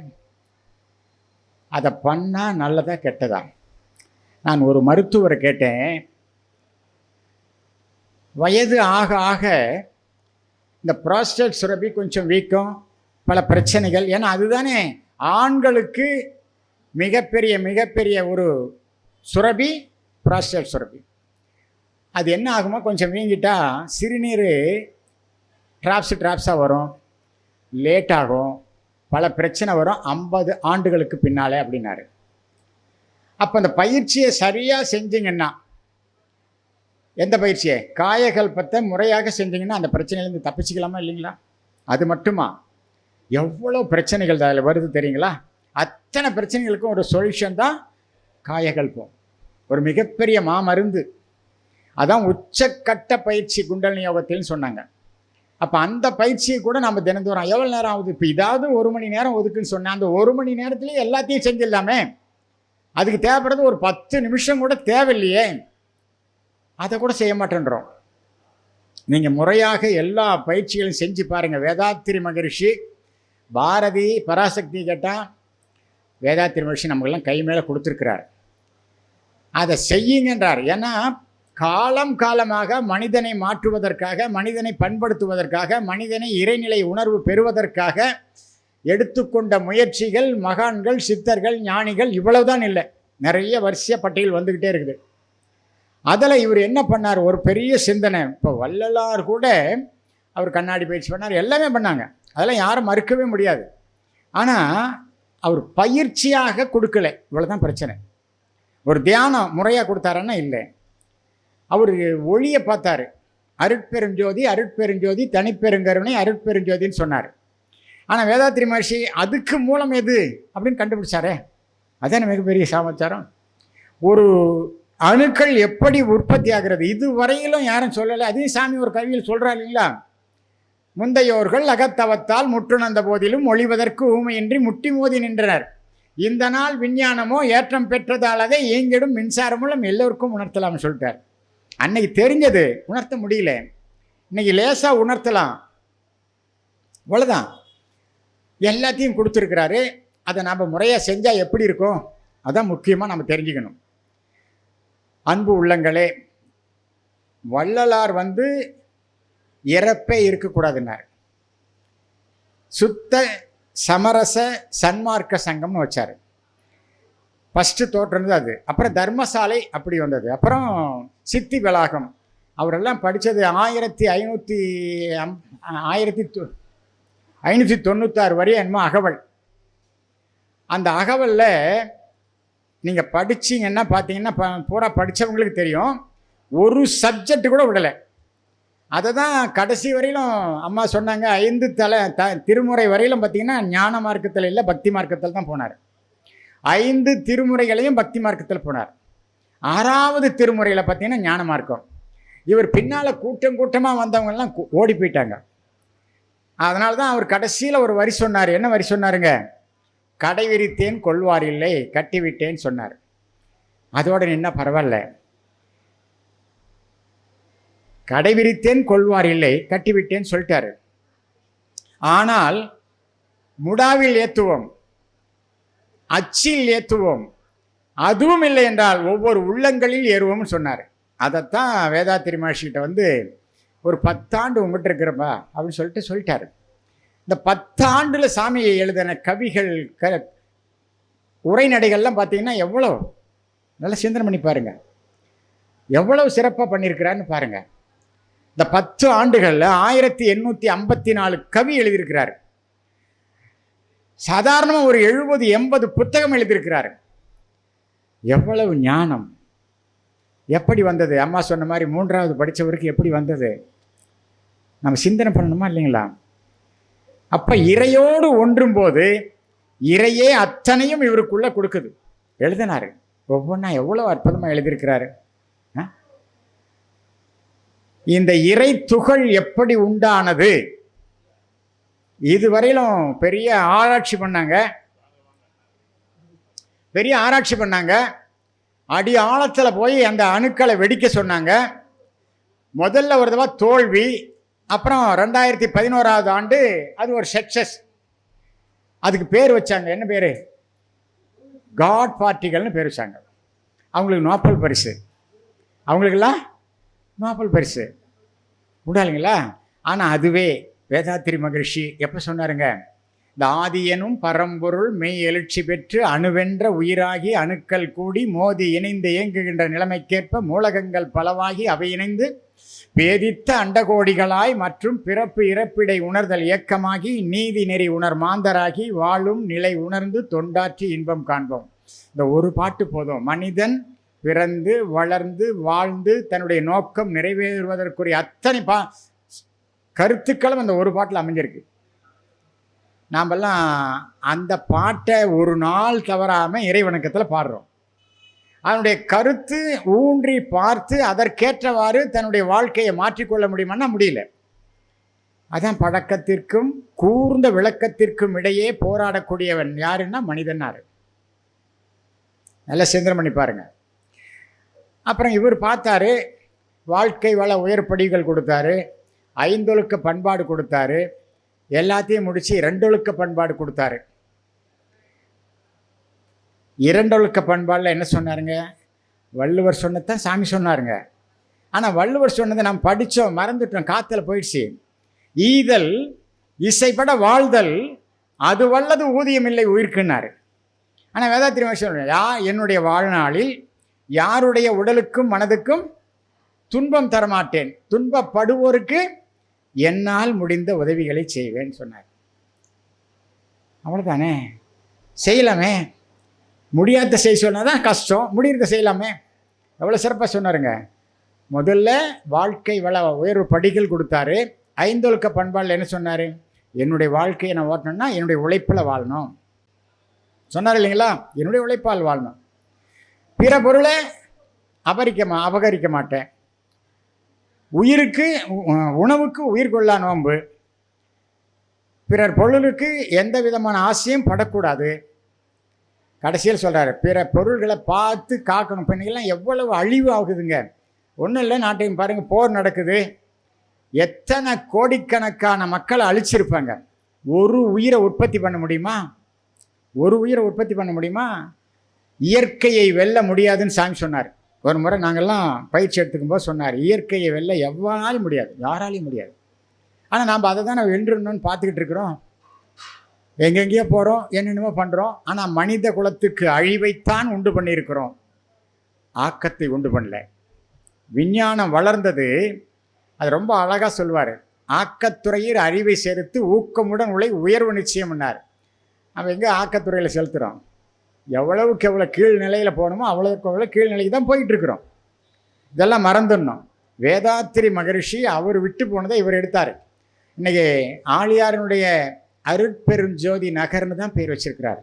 அதை பண்ணால் நல்லதா கெட்டதா? நான் ஒரு மருத்துவரை கேட்டேன், வயது ஆக ஆக இந்த புரோஸ்டேட் சுரப்பி கொஞ்சம் வீக்கம், பல பிரச்சனைகள். ஏன்னா அதுதானே ஆண்களுக்கு மிகப்பெரிய ஒரு சுரப்பி, புரோஸ்டேட் சுரப்பி. அது என்ன ஆகுமா, கொஞ்சம் வீங்கிட்டா சிறுநீர் ட்ராப்ஸாக வரும், லேட் ஆகும், பல பிரச்சனை வரும் 50 ஆண்டுகளுக்கு பின்னாலே அப்படின்னாரு. அப்போ அந்த பயிற்சியை சரியாக செஞ்சிங்கன்னா, எந்த பயிற்சியை, காயகல்பத்தை முறையாக செஞ்சிங்கன்னா அந்த பிரச்சனையிலேருந்து தப்பிச்சிக்கலாமா இல்லைங்களா? அது மட்டுமா, எவ்வளோ பிரச்சனைகள் அதில் வருது தெரியுங்களா? அத்தனை பிரச்சனைகளுக்கும் ஒரு சொல்யூஷன் தான் காயகல்பம். ஒரு மிகப்பெரிய மாமருந்து. அதான் உச்சக்கட்ட பயிற்சி குண்டலினி யோகத்தில்னு சொன்னாங்க. அப்போ அந்த பயிற்சியை கூட நம்ம தினந்தோறும் எவ்வளோ நேரம் ஆகுது? இப்போ இதாவது 1 மணி நேரம் ஒதுக்குன்னு சொன்னேன். அந்த 1 மணி நேரத்துலேயே எல்லாத்தையும் செஞ்சிடலாமே. அதுக்கு தேவைப்படுறது ஒரு 10 நிமிஷம் கூட தேவையில்லையே. அதை கூட செய்ய மாட்டேன்றோம். நீங்கள் முறையாக எல்லா பயிற்சிகளையும் செஞ்சு பாருங்கள். வேதாத்திரி மகரிஷி, பாரதி, பராசக்தி கேட்டால் வேதாத்திரி மகிழ்ச்சி நமக்கெல்லாம் கை மேலே கொடுத்துருக்கிறார். அதை செய்யுங்கன்றார். ஏன்னா காலம் காலமாக மனிதனை மாற்றுவதற்காக, மனிதனை பண்படுத்துவதற்காக, மனிதனை இறைநிலை உணர்வு பெறுவதற்காக எடுத்துக்கொண்ட முயற்சிகள் மகான்கள், சித்தர்கள், ஞானிகள் இவ்வளவுதான் இல்லை, நிறைய வரிசைய பட்டியல் வந்துக்கிட்டே இருக்குது. அதில் இவர் என்ன பண்ணார், ஒரு பெரிய சிந்தனை. இப்போ வள்ளலார் கூட அவர் கண்ணாடி பயிற்சி பண்ணார், எல்லாமே பண்ணாங்க, அதெல்லாம் யாரும் மறுக்கவே முடியாது. ஆனால் அவர் பயிற்சியாக கொடுக்கல, இவ்வளோதான் பிரச்சனை. ஒரு தியானம் முறையாக கொடுத்தாருன்னா இல்லை. அவர் ஒளியை பார்த்தார், அருட்பெருஞ்சோதி அருட்பெருஞ்சோதி தனிப்பெருங்கருணை அருட்பெருஞ்சோதின்னு சொன்னார். ஆனால் வேதாத்திரி மகர்ஷி அதுக்கு மூலம் எது அப்படின்னு கண்டுபிடிச்சாரே, அதான் மிகப்பெரிய சமாச்சாரம். ஒரு அணுக்கள் எப்படி உற்பத்தி ஆகிறது இதுவரையிலும் யாரும் சொல்லலை. அதையும் சாமி ஒரு கவியில் சொல்கிறார் இல்லைங்களா, முந்தையோர்கள் அகத்தவத்தால் முற்றுணர்ந்த போதிலும் ஒளிவதற்கு ஊமையின்றி முட்டி மோதி நின்றனர். இந்த நாள் விஞ்ஞானமோ ஏற்றம் பெற்றதாலவே இயங்கிடும் மின்சார மூலம் எல்லோருக்கும் உணர்த்தலாம்னு சொல்லிட்டார். அன்னைக்கு தெரிஞ்சது உணர்த்த முடியல, இன்னைக்கு லேசாக உணர்த்தலாம், அவ்வளோதான். எல்லாத்தையும் கொடுத்துருக்கிறாரு. அதை நம்ம முறையாக செஞ்சால் எப்படி இருக்கும், அதான் முக்கியமாக நம்ம தெரிஞ்சுக்கணும். அன்பு உள்ளங்களே, வள்ளலார் இறப்பே இருக்கக்கூடாதுன்னார். சுத்த சமரச சன்மார்க்க சங்கம்னு வச்சார். ஃபஸ்ட்டு தோற்றுனது அது. அப்புறம் தர்மசாலை அப்படி வந்தது. அப்புறம் சித்தி வளாகம். அவரெல்லாம் படித்தது 1596 வரை என்னமோ அகவல். அந்த அகவலில் நீங்கள் படிச்சிங்கன்னா பார்த்தீங்கன்னா பூரா படித்தவங்களுக்கு தெரியும், ஒரு சப்ஜெக்ட் கூட விடலை. அதை தான் கடைசி வரையிலும் அம்மா சொன்னாங்க. 5 திருமுறை வரையிலும் பார்த்திங்கன்னா ஞான மார்க்கத்தில் இல்லை, பக்தி மார்க்கத்தில் தான் போனார். 5 திருமுறைகளையும் பக்தி மார்க்கத்தில் போனார். 6வது திருமுறையில் பார்த்திங்கன்னா ஞான மார்க்கம். இவர் பின்னால் கூட்டம் கூட்டமாக வந்தவங்கெல்லாம் ஓடி போயிட்டாங்க. அதனால தான் அவர் கடைசியில் ஒரு வரி சொன்னார். என்ன வரி சொன்னாருங்க, கடை விரித்தேன் கொள்வார் இல்லை கட்டிவிட்டேன்னு சொன்னார். அதோட என்ன பரவாயில்ல, கடை விரித்தேன் கொள்வார் இல்லை கட்டிவிட்டேன்னு சொல்லிட்டாரு. ஆனால் முடாவில் ஏற்றுவோம், அச்சில் ஏற்றுவோம், அதுவும் இல்லை என்றால் ஒவ்வொரு உள்ளங்களில் ஏறுவோம்னு சொன்னார். அதைத்தான் வேதாத்திரி மகர்ஷிகிட்ட ஒரு 10 ஆண்டு உங்கள்கிட்ட இருக்கிறப்பா அப்படின்னு சொல்லிட்டாரு. இந்த 10 ஆண்டில் சாமியை எழுதின கவிகள் உரைநடைகள்லாம் பார்த்தீங்கன்னா எவ்வளோ நல்லா சிந்தனை பண்ணி பாருங்கள், எவ்வளவு சிறப்பாக பண்ணியிருக்கிறான்னு பாருங்கள். இந்த 10 ஆண்டுகளில் 1854 கவி எழுதியிருக்கிறார். சாதாரணமாக ஒரு 70-80 புத்தகம் எழுதியிருக்கிறார். எவ்வளவு ஞானம், எப்படி வந்தது? அம்மா சொன்ன மாதிரி 3வது படித்தவருக்கு எப்படி வந்தது? நம்ம சிந்தனை பண்ணணுமா இல்லைங்களா? அப்போ இறையோடு ஒன்றும் போது இறையே அத்தனையும் இவருக்குள்ளே கொடுக்குது. எழுதினார், ஒவ்வொன்றா எவ்வளோ அற்புதமாக எழுதியிருக்கிறாரு. இந்த இறை துகள் எப்படி உண்டானது இதுவரையிலும் பெரிய ஆராய்ச்சி பண்ணாங்க. அடி ஆழத்தில் போய் அந்த அணுக்களை வெடிக்க சொன்னாங்க. முதல்ல ஒரு தடவை தோல்வி, அப்புறம் 2011ஆவது ஆண்டு அது ஒரு சக்சஸ். அதுக்கு பேர் வச்சாங்க, என்ன பேர்? காட் பார்ட்டிகள்னு பேர் வச்சாங்க. அவங்களுக்கு நோபல் பரிசு, அவங்களுக்கெல்லாம் நோபல் பரிசு உண்டாளுங்களா. ஆனால் அதுவே வேதாத்திரி மகரிஷி எப்போ சொன்னாருங்க, இந்த ஆதியனும் பரம்பொருள் மெய் எழுச்சி பெற்று அணுவென்ற உயிராகி அணுக்கள் கூடி மோதி இணைந்து இயங்குகின்ற நிலைமைக்கேற்ப மூலகங்கள் பலவாகி அவை இணைந்து பேதித்த அண்டகோடிகளாய் மற்றும் பிறப்பு இறப்பிடை உணர்தல் இயக்கமாகி நீதி நெறி உணர் மாந்தராகி வாழும் நிலை உணர்ந்து தொண்டாற்றி இன்பம் காண்போம். இந்த ஒரு பாட்டு போதும், மனிதன் பிறந்து வளர்ந்து வாழ்ந்து தன்னுடைய நோக்கம் நிறைவேறுவதற்குரிய அத்தனை கருத்துக்களும் அந்த ஒரு பாட்டில் அமைஞ்சிருக்கு. நாமெல்லாம் அந்த பாட்டை ஒரு நாள் தவறாமல் இறைவணக்கத்தில் பாடுறோம். அதனுடைய கருத்து ஊன்றி பார்த்து அதற்கேற்றவாறு தன்னுடைய வாழ்க்கையை மாற்றிக்கொள்ள முடியுமான்னா முடியல. அதான் பழக்கத்திற்கும் கூர்ந்த விளக்கத்திற்கும் இடையே போராடக்கூடியவன் யாருன்னா மனிதன்னாரு. நல்லா சிந்தனை பண்ணி பாருங்க. அப்புறம் இவர் பார்த்தாரு, வாழ்க்கை வள உயர்படிகள் கொடுத்தாரு, 5 ஒழுக்க பண்பாடு கொடுத்தாரு, எல்லாத்தையும் முடித்து 2 ஒழுக்க பண்பாடு கொடுத்தாரு. இரண்டொழுக்க பண்பாடில் என்ன சொன்னாருங்க? வள்ளுவர் சொன்னதான் சாமி சொன்னாருங்க. ஆனால் வள்ளுவர் சொன்னதை நம்ம படித்தோம், மறந்துட்டோம், காற்றுல போயிடுச்சு. ஈதல் இசைப்பட வாழ்தல் அது வல்லது ஊதியம் இல்லை உயிர்க்குன்னாரு. ஆனால் வேதாத்திரி மகர்ஷி சொல்றாரு, என்னுடைய வாழ்நாளில் யாருடைய உடலுக்கும் மனதுக்கும் துன்பம் தரமாட்டேன், துன்பப்படுவோருக்கு என்னால் முடிந்த உதவிகளை செய்வேன்னு சொன்னார். அவ்வளோதானே, செய்யலாமே. முடியாத செய்ய சொன்னால் தான் கஷ்டம், முடிகிறத செய்யலாமே. எவ்வளோ சிறப்பாக சொன்னாருங்க. முதல்ல வாழ்க்கை வள உயர்வு படிகள் கொடுத்தாரு. ஐந்தொழுக்க பண்பாடில் என்ன சொன்னார்? என்னுடைய வாழ்க்கையை நான் ஓட்டணும்னா என்னுடைய உழைப்பில் வாழணும் சொன்னார் இல்லைங்களா? என்னுடைய உழைப்பால் வாழணும். பிற பொருளை அபகரிக்க மாட்டேன். உயிருக்கு உணவுக்கு உயிர் கொள்ளா நோன்பு. பிறர் பொருளுக்கு எந்த விதமான ஆசையும் படக்கூடாது. கடைசியில் சொல்கிறாரு, பிற பொருள்களை பார்த்து காக்கணும். இப்போ இன்றைக்கெல்லாம் எவ்வளவு அழிவு ஆகுதுங்க. ஒன்றும் இல்லை, நாட்டையும் பாருங்கள், போர் நடக்குது. எத்தனை கோடிக்கணக்கான மக்களை அழிச்சிருப்பாங்க. ஒரு உயிரை உற்பத்தி பண்ண முடியுமா? ஒரு உயிரை உற்பத்தி பண்ண முடியுமா? இயற்கையை வெல்ல முடியாதுன்னு சாமி சொன்னார். ஒரு முறை நாங்கள்லாம் பயிற்சி எடுத்துக்கும் போது சொன்னார், இயற்கையை வெல்ல எவ்வளோனாலும் முடியாது, யாராலையும் முடியாது. ஆனால் நாம் அதை தான் வென்றுணுன்னு பார்த்துக்கிட்டு இருக்கிறோம். எங்கெங்கேயோ போகிறோம், என்னென்னமோ பண்ணுறோம். ஆனால் மனித குலத்துக்கு அழிவைத்தான் உண்டு பண்ணியிருக்கிறோம், ஆக்கத்தை உண்டு பண்ணல. விஞ்ஞானம் வளர்ந்தது, அது ரொம்ப அழகாக சொல்வார். ஆக்கத்துறையில் அறிவை சேர்த்து ஊக்கமுடன் உயர்வு நிச்சயம்னார். நம்ம எங்கே ஆக்கத்துறையில் செலுத்துகிறோம்? எவ்வளவுக்கு எவ்வளோ கீழ்நிலையில் போகணுமோ அவ்வளோக்கு அவ்வளோ கீழ்நிலைக்கு தான் போயிட்டுருக்குறோம். இதெல்லாம் மறந்துடணும். வேதாத்திரி மகரிஷி அவர் விட்டு போனதை இவர் எடுத்தார். இன்றைக்கி ஆழியாரனுடைய அருட்பெருஞ்சோதி நகர்னு தான் பேர் வச்சிருக்கிறார்.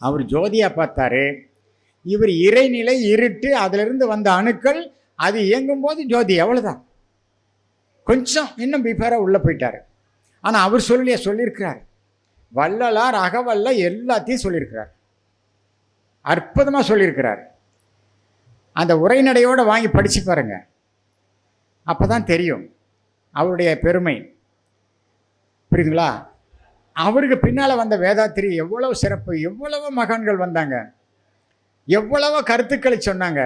அவர் ஜோதியாக பார்த்தாரு. இவர் இறைநிலை இருட்டு, அதிலிருந்து வந்த அணுக்கள் அது இயங்கும்போது ஜோதி, அவ்வளோதான். கொஞ்சம் இன்னும் பிஃபராக உள்ளே போயிட்டார். ஆனால் அவர் சொல்லியிருக்கிறார். வள்ளலார் அகவல்ல எல்லாத்தையும் சொல்லியிருக்கிறார், அற்புதமாக சொல்லியிருக்கிறார். அந்த உரைநடையோடு வாங்கி படித்து பாருங்க, அப்போ தான் தெரியும் அவருடைய பெருமை. புரியுதுங்களா? அவருக்கு பின்னால் வந்த வேதாத்திரி எவ்வளவு சிறப்பு, எவ்வளவு மகான்கள் வந்தாங்க, எவ்வளவோ கருத்துக்களை சொன்னாங்க.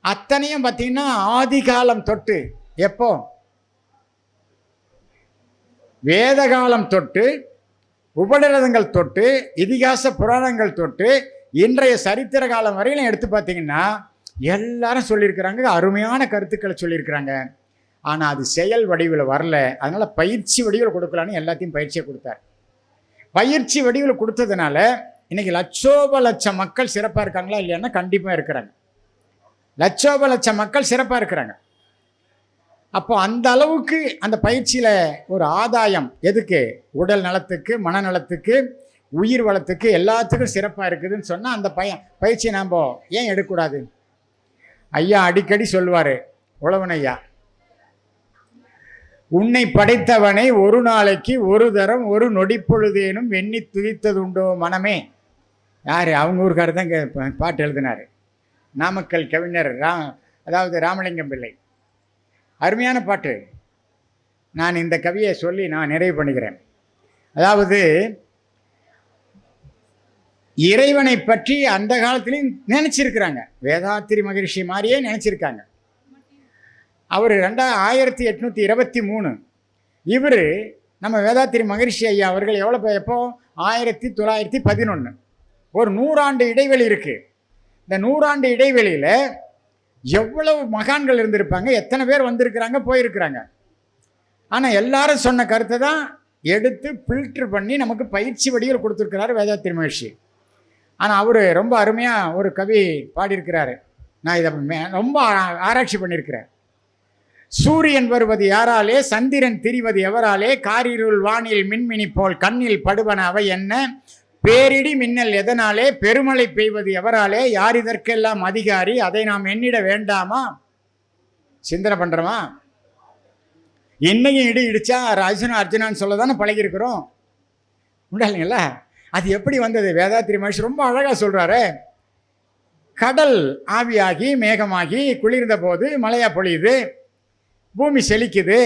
அத்தனையும் பார்த்தீங்கன்னா ஆதி காலம் தொட்டு, எப்போ வேத காலம் தொட்டு, உபநிடதங்கள் தொட்டு, இதிகாச புராணங்கள் தொட்டு, இன்றைய சரித்திர காலம் வரையிலும் எடுத்து பார்த்தீங்கன்னா எல்லாரும் சொல்லியிருக்கிறாங்க, அருமையான கருத்துக்களை சொல்லியிருக்கிறாங்க. ஆனால் அது செயல் வடிவில் வரல. அதனால் பயிற்சி வடிவில் கொடுக்கலான்னு எல்லாத்தையும் பயிற்சியை கொடுத்தார். பயிற்சி வடிவில் கொடுத்ததுனால இன்றைக்கி லட்சோப மக்கள் சிறப்பாக இருக்காங்களா இல்லையான்னா கண்டிப்பாக இருக்கிறாங்க. லட்சோப மக்கள் சிறப்பாக இருக்கிறாங்க. அப்போ அந்த அளவுக்கு அந்த பயிற்சியில் ஒரு ஆதாயம் எதுக்கு? உடல் நலத்துக்கு, மனநலத்துக்கு, உயிர் வளத்துக்கு, எல்லாத்துக்கும் சிறப்பாக இருக்குதுன்னு சொன்னால் அந்த பயிற்சியை நாம் ஏன் எடுக்கக்கூடாது? ஐயா அடிக்கடி சொல்லுவார், உழவன் ஐயா, உன்னை படைத்தவனை ஒரு நாளைக்கு ஒரு தரம் ஒரு நொடிப்பொழுதேனும் எண்ணி துதித்ததுண்டோ மனமே. யார்? அவங்க ஊருக்காரர் தான் பாட்டு எழுதினார். நாமக்கல் கவிஞர் அதாவது ராமலிங்கம் பிள்ளை. அருமையான பாட்டு. நான் இந்த கவியை சொல்லி நான் நிறைவு பண்ணிக்கிறேன். அதாவது இறைவனை பற்றி அந்த காலத்துலேயும் நினச்சிருக்கிறாங்க, வேதாத்திரி மகரிஷி மாதிரியே நினச்சிருக்காங்க. அவர் 1823. இவர் நம்ம வேதாத்திரி மகரிஷி ஐயா அவர்கள் எப்போ 1911. ஒரு 100 ஆண்டு இடைவெளி இருக்குது. இந்த 100 ஆண்டு இடைவெளியில் எவ்வளவு மகான்கள் இருந்திருப்பாங்க, எத்தனை பேர் வந்திருக்கிறாங்க, போயிருக்கிறாங்க. ஆனால் எல்லாரும் சொன்ன கருத்தை தான் எடுத்து ஃபில்டர் பண்ணி நமக்கு பயிற்சி வடிவில் கொடுத்துருக்கிறாரு வேதாத்திரி மகரிஷி. ஆனால் அவர் ரொம்ப அருமையாக ஒரு கவி பாடியிருக்கிறாரு. நான் இதை ரொம்ப ஆராய்ச்சி பண்ணியிருக்கிறேன். சூரியன் வருவது யாராலே, சந்திரன் திரிவது எவராலே, காரிருள் வானில் மின்மினி போல் கண்ணில் படுவன அவை என்ன, பேரிடி மின்னல் எதனாலே, பெருமழை பெய்வது எவராலே, யார் இதற்கெல்லாம் அதிகாரி, அதை நாம் எண்ணிட வேண்டாமா? சிந்தனை பண்ணுறோமா? இன்னையும் இடிச்சா அர்ஜுனான்னு சொல்ல தானே பழகிருக்கிறோம், உண்டாளுங்களா? அது எப்படி வந்தது? வேதாத்திரி மகரிஷி ரொம்ப அழகாக சொல்கிறாரு. கடல் ஆவியாகி மேகமாகி குளிர்ந்த போது மழையா பொழியுது, பூமி செழிக்குது,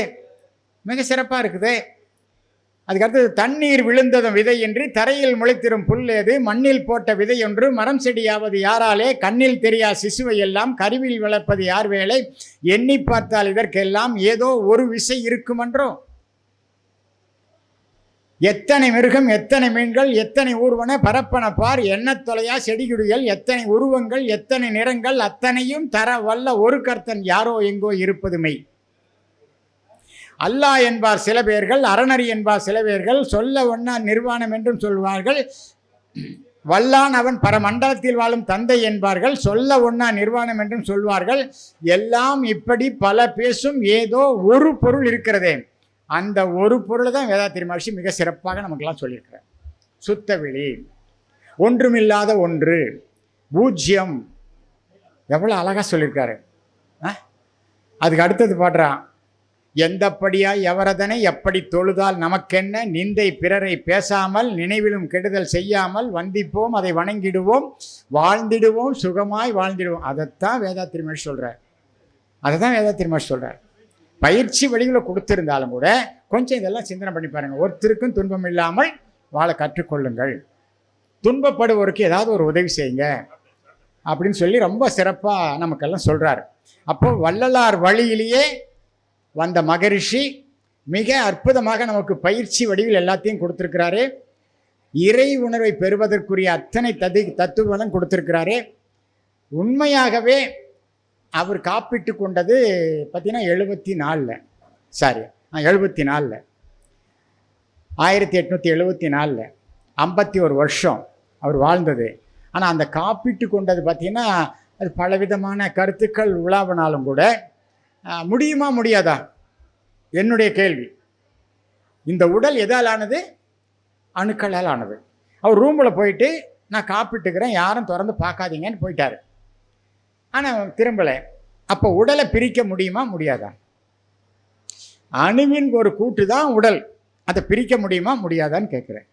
மிக சிறப்பாக இருக்குது. அதுக்கடுத்தது தண்ணீர் விழுந்ததும் விதை என்று தரையில் முளைத்திரும் புல்லேது மண்ணில் போட்ட விதை ஒன்று மரம் செடியாவது யாராலே கண்ணில் தெரியா சிசுவை எல்லாம் கருவில் வளர்ப்பது யார் வேலை எண்ணி பார்த்தால் இதற்கெல்லாம் ஏதோ ஒரு விசை இருக்குமன்றோ. எத்தனை மிருகம் எத்தனை மீன்கள் எத்தனை ஊர்வன பரப்பன பார் எண்ணத் தொலையா செடிகுடிகள் எத்தனை உருவங்கள் எத்தனை நிறங்கள் அத்தனையும் தர வல்ல ஒரு கர்த்தன் யாரோ எங்கோ இருப்பதுமை. அல்லாஹ் என்பார் சில பேர்கள் அறநறி என்பார் சில பேர்கள் சொல்ல ஒன்னா நிர்வாணம் என்றும் சொல்வார்கள். வல்லான் அவன் பரமண்டலத்தில் வாழும் தந்தை என்பார்கள் சொல்ல ஒன்னா நிர்வாணம் என்றும் சொல்வார்கள். எல்லாம் இப்படி பல பேசும் ஏதோ ஒரு பொருள் இருக்கிறதே. அந்த ஒரு பொருளை தான் வேதாத்திரி மகர்ஷி மிக சிறப்பாக நமக்கெல்லாம் சொல்லியிருக்கிறார். சுத்தவெளி, ஒன்றுமில்லாத ஒன்று, பூஜ்யம், எவ்வளோ அழகாக சொல்லியிருக்காரு. அதுக்கு அடுத்தது பாடுறான், எந்தப்படியாய் எவரதனை எப்படி தொழுதால் நமக்கென்ன நிந்தை பிறரை பேசாமல் நினைவிலும் கெடுதல் செய்யாமல் வந்திப்போம் அதை வணங்கிடுவோம் வாழ்ந்திடுவோம் சுகமாய் வாழ்ந்திடுவோம். அதைத்தான் வேதாத்திரி மகர்ஷி சொல்கிறார். பயிற்சி வழிகளை கொடுத்திருந்தாலும் கூட கொஞ்சம் இதெல்லாம் சிந்தனை பண்ணி பாருங்கள். ஒருத்தருக்கும் துன்பம் இல்லாமல் வாழ கற்றுக்கொள்ளுங்கள், துன்பப்படுவோருக்கு ஏதாவது ஒரு உதவி செய்யுங்க அப்படின்னு சொல்லி ரொம்ப சிறப்பாக நமக்கெல்லாம் சொல்கிறார். அப்போ வள்ளலார் வழியிலேயே வந்த மகரிஷி மிக அற்புதமாக நமக்கு பயிற்சி வடிவில் எல்லாத்தையும் கொடுத்துருக்கிறாரு. இறை உணர்வை பெறுவதற்குரிய அத்தனை தத்துவங்களும் கொடுத்துருக்கிறாரு. உண்மையாகவே அவர் காப்பிட்டு கொண்டது பார்த்தீங்கன்னா 74 1874 51 வருஷம் அவர் வாழ்ந்தது. ஆனால் அந்த காப்பிட்டு கொண்டது பார்த்திங்கன்னா அது பலவிதமான கருத்துக்கள் உலாவினாலும் கூட முடியுமா முடியாதா என்னுடைய கேள்வி. இந்த உடல் எதால் ஆனது? அணுக்களால் ஆனது. அவர் ரூமில் போயிட்டு நான் காப்பிட்டுக்கிறேன் யாரும் திறந்து பார்க்காதீங்கன்னு போயிட்டார். ஆனால் திரும்பலை. அப்போ உடலை பிரிக்க முடியுமா முடியாதா? அணுவின் ஒரு கூட்டு தான் உடல், அதை பிரிக்க முடியுமா முடியாதான்னு கேட்குறேன்.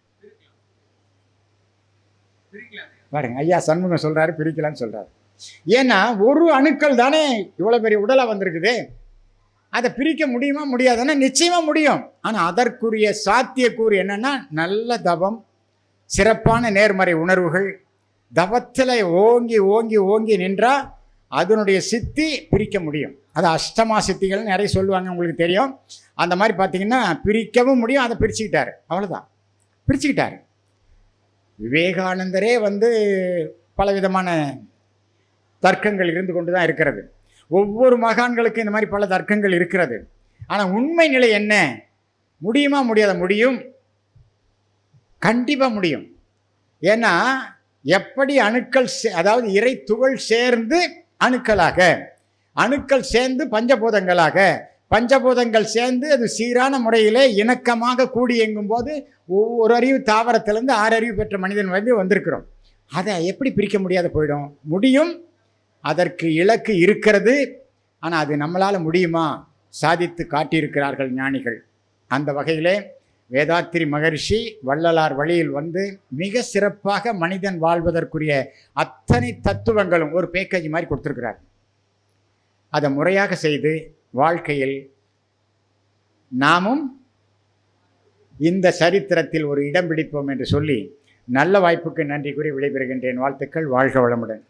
பாருங்க, ஐயா சண்முகம் சொல்கிறாரு பிரிக்கலான்னு சொல்கிறாரு. ஏன்னா ஒரு அணுக்கள் தானே இவ்வளோ பெரிய உடலாக வந்திருக்குது. அதை பிரிக்க முடியுமா முடியாதுன்னா நிச்சயமாக முடியும். ஆனால் அதற்குரிய சாத்தியக்கூறு என்னென்னா நல்ல தவம், சிறப்பான நேர்மறை உணர்வுகள். தவத்தில் ஓங்கி ஓங்கி ஓங்கி நின்றால் அதனுடைய சித்தி பிரிக்க முடியும். அது அஷ்டமா சித்திகள்னு நிறைய சொல்லுவாங்க, உங்களுக்கு தெரியும். அந்த மாதிரி பார்த்திங்கன்னா பிரிக்கவும் முடியும். அதை பிரிச்சுக்கிட்டாரு, அவ்வளோதான், பிரிச்சுக்கிட்டாரு. விவேகானந்தரே பலவிதமான தர்க்கங்கள் இருந்து கொண்டு தான் இருக்கிறது. ஒவ்வொரு மகான்களுக்கும் இந்த மாதிரி பல தர்க்கங்கள் இருக்கிறது. ஆனால் உண்மை நிலை என்ன? முடியுமா முடியாத? முடியும், கண்டிப்பாக முடியும். ஏன்னா எப்படி அணுக்கள் அதாவது இறை துகள் சேர்ந்து அணுக்களாக, அணுக்கள் சேர்ந்து பஞ்சபூதங்களாக, பஞ்சபூதங்கள் சேர்ந்து அது சீரான முறையிலே இணக்கமாக கூடி இயங்கும் போது ஒவ்வொரு அறிவு தாவரத்திலேருந்து 6 அறிவு பெற்ற மனிதன் வந்திருக்கிறோம். அதை எப்படி பிரிக்க முடியாத போயிடும்? முடியும், அதற்கு இலக்கு இருக்கிறது. ஆனால் அது நம்மளால் முடியுமா? சாதித்து காட்டியிருக்கிறார்கள் ஞானிகள். அந்த வகையிலே வேதாத்திரி மகரிஷி வள்ளலார் வழியில் மிக சிறப்பாக மனிதன் வாழ்வதற்குரிய அத்தனை தத்துவங்களும் ஒரு பேக்கேஜ் மாதிரி கொடுத்துருக்கிறார். அதை முறையாக செய்து வாழ்க்கையில் நாமும் இந்த சரித்திரத்தில் ஒரு இடம் பிடிப்போம் என்று சொல்லி நல்ல வாய்ப்புக்கு நன்றி கூறி விடைபெறுகின்றேன். வாழ்த்துக்கள். வாழ்க வளமுடன்.